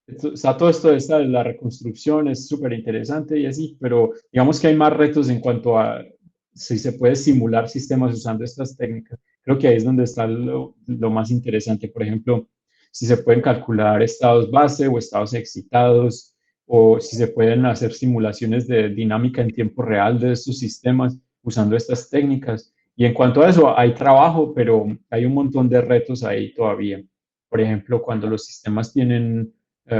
está todo esto de la reconstrucción, es súper interesante y así, pero digamos que hay más retos en cuanto a si se puede simular sistemas usando estas técnicas. Creo que ahí es donde está lo más interesante. Por ejemplo, si se pueden calcular estados base o estados excitados, o si se pueden hacer simulaciones de dinámica en tiempo real de estos sistemas usando estas técnicas. Y en cuanto a eso, hay trabajo, pero hay un montón de retos ahí todavía. Por ejemplo, cuando los sistemas tienen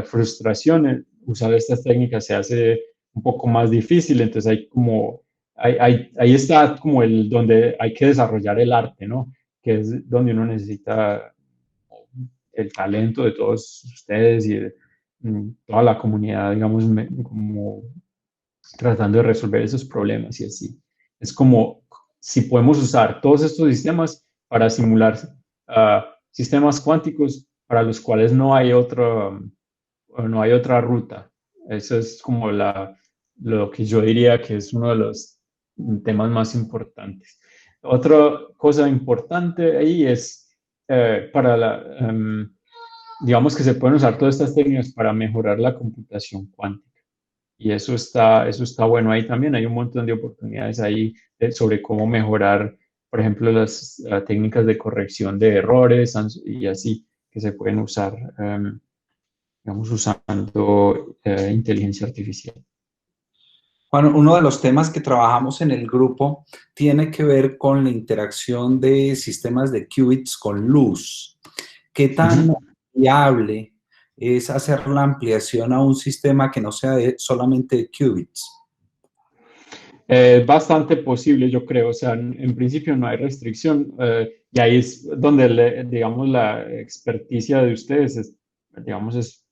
frustraciones, usar estas técnicas se hace un poco más difícil, entonces ahí está como donde hay que desarrollar el arte, ¿no? Que es donde uno necesita el talento de todos ustedes y de toda la comunidad, digamos, como tratando de resolver esos problemas y así. Es como si podemos usar todos estos sistemas para simular sistemas cuánticos para los cuales no hay otra ruta. Eso es como lo que yo diría que es uno de los temas más importantes. Otra cosa importante ahí es digamos que se pueden usar todas estas técnicas para mejorar la computación cuántica. Y eso está bueno ahí también. Hay un montón de oportunidades ahí sobre cómo mejorar, por ejemplo, las técnicas de corrección de errores y así que se pueden usar, digamos, usando inteligencia artificial. Bueno, uno de los temas que trabajamos en el grupo tiene que ver con la interacción de sistemas de qubits con luz. ¿Qué tan viable es hacer la ampliación a un sistema que no sea solamente de qubits? Bastante posible, yo creo. O sea, en principio no hay restricción y ahí es donde, digamos, la experticia de ustedes es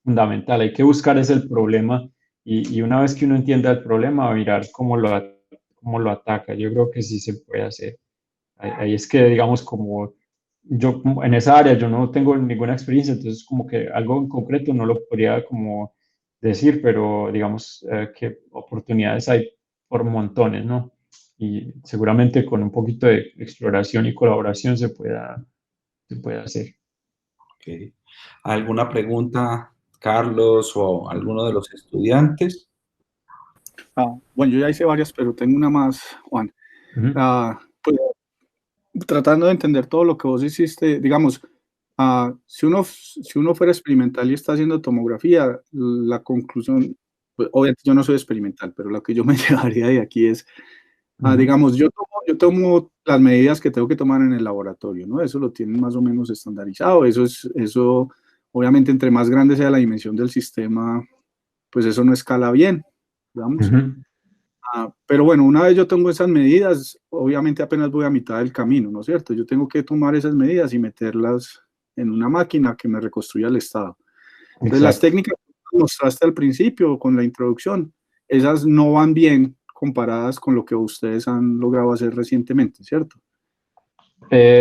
fundamental. Hay que buscar ese el problema y una vez que uno entienda el problema, mirar cómo lo ataca. Yo creo que sí se puede hacer. Ahí es que, digamos, como yo en esa área yo no tengo ninguna experiencia, entonces como que algo en concreto no lo podría como decir, pero digamos que oportunidades hay por montones, ¿no? Y seguramente con un poquito de exploración y colaboración se puede hacer. Okay. ¿Alguna pregunta, Carlos, o alguno de los estudiantes? Bueno, yo ya hice varias, pero tengo una más, Juan. Pues, tratando de entender todo lo que vos hiciste, digamos, si uno fuera experimental y está haciendo tomografía, la conclusión, pues, obviamente yo no soy experimental, pero lo que yo me llevaría de aquí es, digamos, yo tomo las medidas que tengo que tomar en el laboratorio, ¿no? Eso lo tienen más o menos estandarizado, eso obviamente entre más grande sea la dimensión del sistema, pues eso no escala bien, digamos. Pero bueno, una vez yo tengo esas medidas, obviamente apenas voy a mitad del camino, ¿no es cierto? Yo tengo que tomar esas medidas y meterlas en una máquina que me reconstruya el estado. Entonces, las técnicas que mostraste al principio con la introducción, esas no van bien comparadas con lo que ustedes han logrado hacer recientemente, ¿cierto?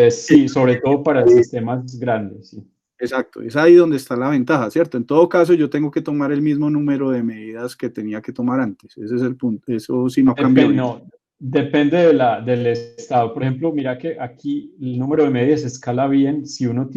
Sí, sobre todo para sistemas grandes, sí. Exacto, es ahí donde está la ventaja, ¿cierto? En todo caso, yo tengo que tomar el mismo número de medidas que tenía que tomar antes. Ese es el punto. Eso sí no cambió. No, depende del estado. Por ejemplo, mira que aquí el número de medidas escala bien si uno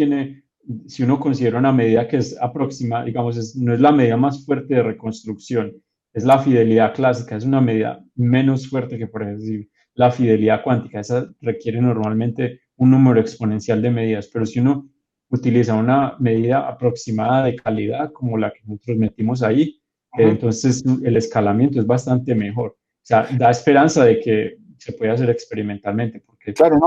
considera una medida que es aproximada, digamos, no es la medida más fuerte de reconstrucción. es la fidelidad clásica, es una medida menos fuerte que, por ejemplo, la fidelidad cuántica. Esa requiere normalmente un número exponencial de medidas, pero si uno utiliza una medida aproximada de calidad, como la que nosotros metimos ahí, entonces el escalamiento es bastante mejor. O sea, da esperanza de que se puede hacer experimentalmente. Porque claro,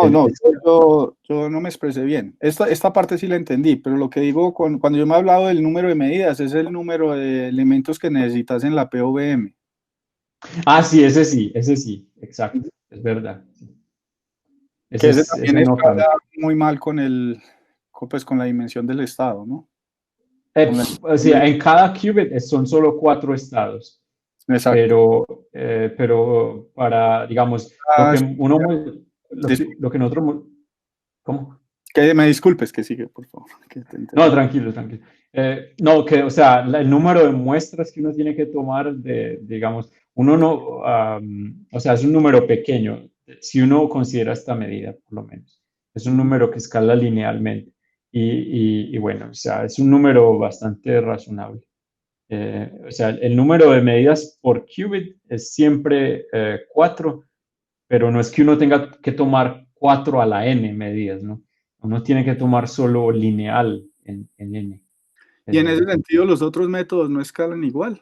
yo no me expresé bien. Esta parte sí la entendí, pero lo que digo cuando yo me he hablado del número de medidas, es el número de elementos que necesitas en la POVM. Ah, sí, ese sí, exacto, es verdad. Que ese también No escala cambia. muy mal con la dimensión del estado, ¿no? O sea, en cada qubit son solo 4 estados. Exacto. Pero para, digamos, lo que nosotros... ¿Cómo? Que me disculpes, que sigue, por favor. No, tranquilo. No, o sea, el número de muestras que uno tiene que tomar digamos, uno no, o sea, es un número pequeño, si uno considera esta medida, por lo menos. Es un número que escala linealmente. Y bueno, o sea, es un número bastante razonable. O sea, el número de medidas por qubit es siempre 4, pero no es que uno tenga que tomar 4 a la n medidas, ¿no? Uno tiene que tomar solo lineal en n. Y en ese sentido, los otros métodos no escalan igual.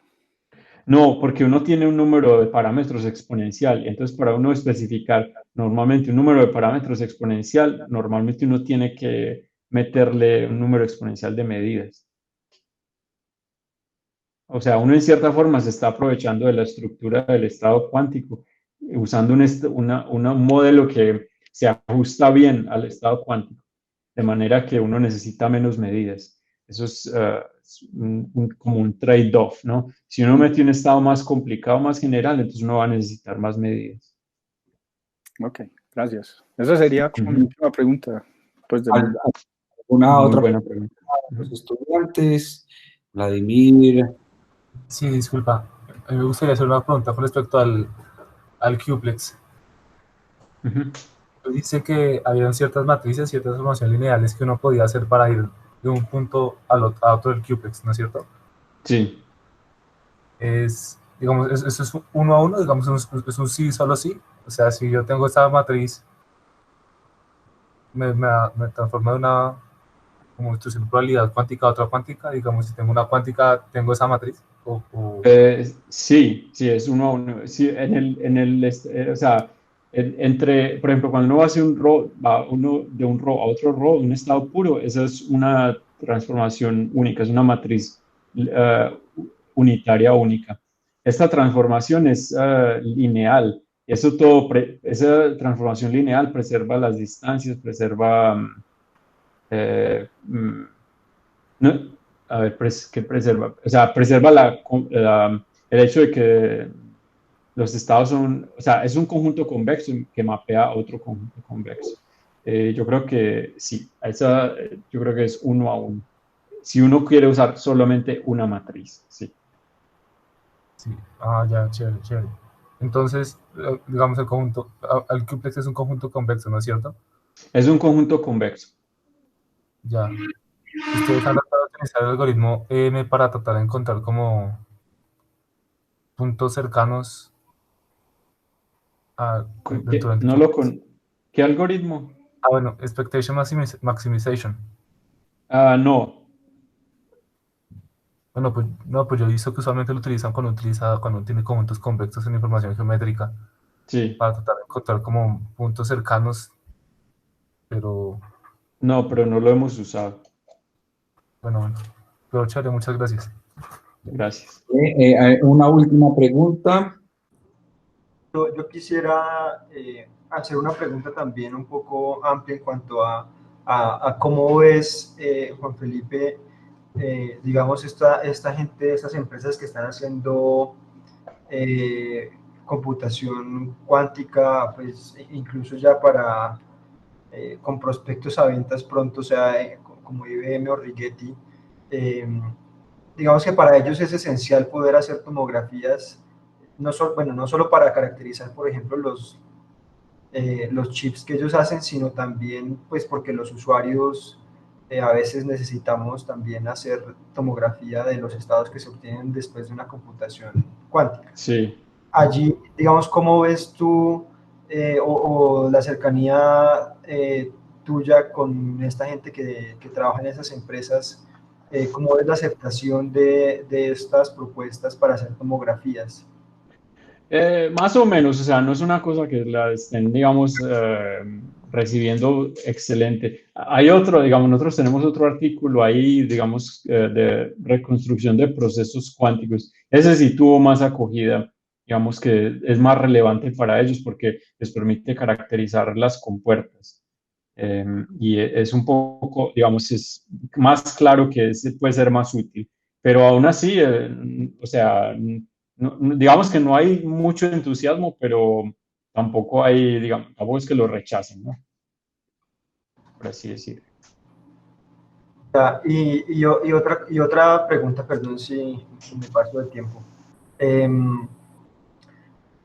No, porque uno tiene un número de parámetros exponencial. Entonces, para uno especificar normalmente un número de parámetros exponencial, normalmente uno tiene que meterle un número exponencial de medidas. O sea, uno en cierta forma se está aprovechando de la estructura del estado cuántico, usando un modelo que se ajusta bien al estado cuántico, de manera que uno necesita menos medidas. Eso es como un trade-off, ¿no? Si uno mete un estado más complicado, más general, entonces uno va a necesitar más medidas. Ok, gracias. Esa sería como mi última pregunta. Pues ¿Alguna Muy otra buena pregunta. los estudiantes? Vladimir. Sí, disculpa. A mí me gustaría hacer una pregunta con respecto al Qplex. Dice que habían ciertas matrices, ciertas transformaciones lineales que uno podía hacer para ir de un punto a otro del Qplex, ¿no es cierto? Sí. Digamos, eso es uno a uno, digamos, es un sí, solo sí. O sea, si yo tengo esta matriz, me transforma de una como instrucción de probabilidad cuántica a otra cuántica. Digamos, si tengo una cuántica, tengo esa matriz. Sí, es uno a uno. Sí, o sea, por ejemplo, cuando uno va a hacer uno de un RAW a otro RAW, un estado puro, esa es una transformación única, es una matriz unitaria única. Esta transformación es lineal. Esa transformación lineal preserva las distancias, preserva... no, a ver, ¿qué preserva? O sea, preserva el hecho de que los estados son, o sea, es un conjunto convexo que mapea a otro conjunto convexo. Yo creo que sí, yo creo que es uno a uno. Si uno quiere usar solamente una matriz, sí. Sí, ya, chévere. Entonces, digamos, el Qplex es un conjunto convexo, ¿no es cierto? Es un conjunto convexo. Ya. Ustedes han tratado de utilizar el algoritmo EM para tratar de encontrar como puntos cercanos dentro del Qplex. ¿Qué algoritmo? Bueno, Expectation Maximization. No. Bueno, pues yo he visto que usualmente lo utilizan cuando tiene conjuntos convexos en información geométrica. Sí. Para tratar de encontrar como puntos cercanos, pero... No, pero no lo hemos usado. Bueno. Pero chévere, muchas gracias. Gracias. Una última pregunta. Yo quisiera hacer una pregunta también un poco amplia en cuanto a cómo ves, Juan Felipe, digamos, esta gente, estas empresas que están haciendo computación cuántica, pues incluso ya con prospectos a ventas pronto, o sea, como IBM o Rigetti, digamos que para ellos es esencial poder hacer tomografías, no solo para caracterizar, por ejemplo, los chips que ellos hacen, sino también pues porque los usuarios a veces necesitamos también hacer tomografía de los estados que se obtienen después de una computación cuántica. Sí. Allí, digamos, ¿cómo ves tú o la cercanía tuya con esta gente que trabaja en esas empresas? ¿Cómo ves la aceptación de estas propuestas para hacer tomografías? Más o menos, o sea, no es una cosa que la estén, digamos, recibiendo excelente. Hay otro, digamos, nosotros tenemos otro artículo ahí, digamos, de reconstrucción de procesos cuánticos. Ese sí tuvo más acogida, digamos que es más relevante para ellos porque les permite caracterizar las compuertas. Y es un poco, digamos, es más claro que ese puede ser más útil. Pero aún así, o sea, digamos que no hay mucho entusiasmo, pero tampoco hay, digamos, tampoco es que lo rechacen, ¿no? Por así decir. Ya, y otra pregunta, perdón si me paso del tiempo.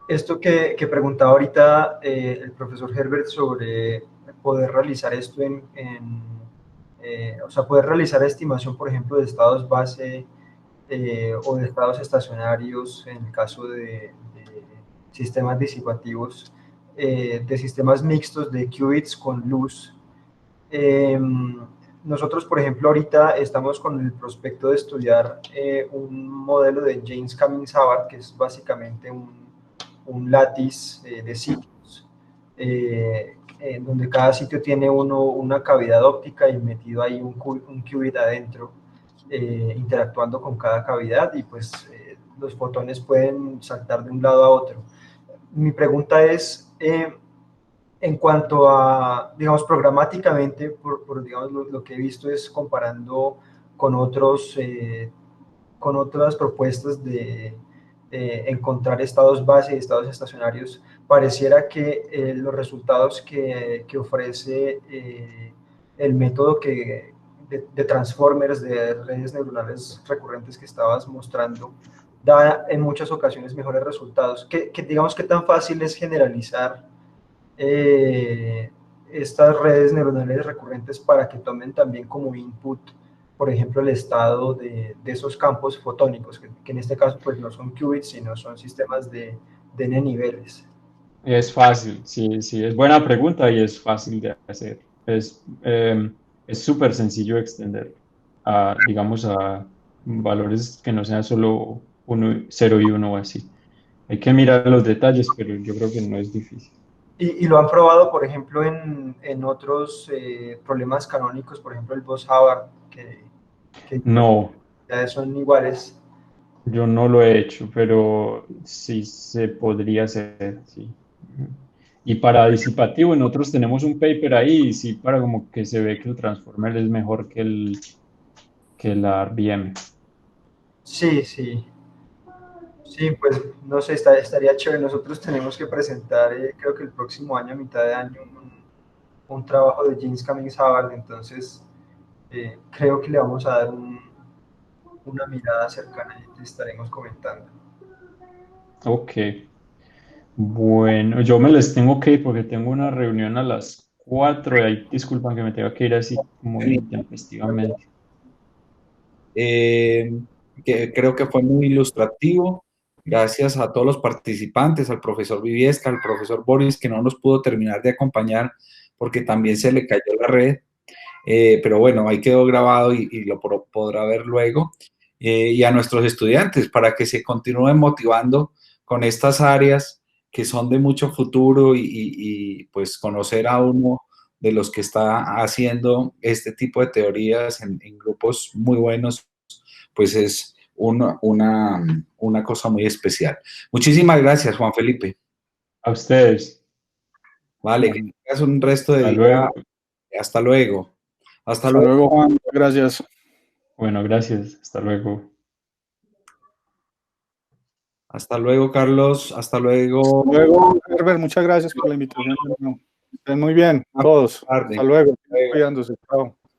Esto que preguntaba ahorita el profesor Herbert sobre poder realizar esto o sea, poder realizar estimación, por ejemplo, de estados base o de estados estacionarios en el caso de sistemas disipativos, de sistemas mixtos de qubits con luz. Nosotros, por ejemplo, ahorita estamos con el prospecto de estudiar un modelo de James Cummings Hubbard, que es básicamente un látiz de sitios, en donde cada sitio tiene una cavidad óptica y metido ahí un qubit adentro, interactuando con cada cavidad, y pues los fotones pueden saltar de un lado a otro. Mi pregunta es, en cuanto a, digamos, programáticamente, digamos, lo que he visto es comparando con con otras propuestas de encontrar estados base y estados estacionarios, pareciera que los resultados que ofrece el método de transformers, de redes neuronales recurrentes que estabas mostrando, da en muchas ocasiones mejores resultados. Digamos, ¿qué tan fácil es generalizar estas redes neuronales recurrentes para que tomen también como input, por ejemplo, el estado de esos campos fotónicos, que en este caso pues no son qubits, sino son sistemas de n niveles? Es fácil, sí, sí, es buena pregunta y es fácil de hacer. Es súper sencillo extender a, digamos, a valores que no sean solo 0 y 1 o así. Hay que mirar los detalles, pero yo creo que no es difícil. Y lo han probado, por ejemplo, en otros problemas canónicos, por ejemplo, el Bose-Hubbard, que No, son iguales. yo no lo he hecho, pero sí se podría hacer, sí. Y para disipativo, nosotros tenemos un paper ahí, y sí, para como que se ve que el transformer es mejor que la RBM. Sí, sí. Sí, pues no sé, estaría chévere. Nosotros tenemos que presentar, creo que el próximo año, a mitad de año, un trabajo de James Cummings Hubbard, entonces creo que le vamos a dar una mirada cercana y te estaremos comentando. Ok. Bueno, yo me les tengo que ir porque tengo una reunión a las 4 y ahí disculpan que me tenga que ir así muy intempestivamente. eh, que creo que fue muy ilustrativo. Gracias a todos los participantes, al profesor Viviesca, al profesor Boris, que no nos pudo terminar de acompañar porque también se le cayó la red. Pero bueno, ahí quedó grabado y lo podrá ver luego. Y a nuestros estudiantes para que se continúen motivando con estas áreas que son de mucho futuro y pues conocer a uno de los que está haciendo este tipo de teorías en grupos muy buenos, pues es una cosa muy especial. Muchísimas gracias, Juan Felipe. A ustedes. Vale, que tengas un resto de Hasta día. luego. Hasta luego. Hasta Hasta luego. luego, Juan. Gracias. Bueno, gracias. Hasta luego. Hasta luego, Carlos. Hasta luego. Hasta luego, Herbert. Muchas gracias por la invitación. Estén muy bien, todos. Tarde. Hasta luego. Cuidándose. Chao.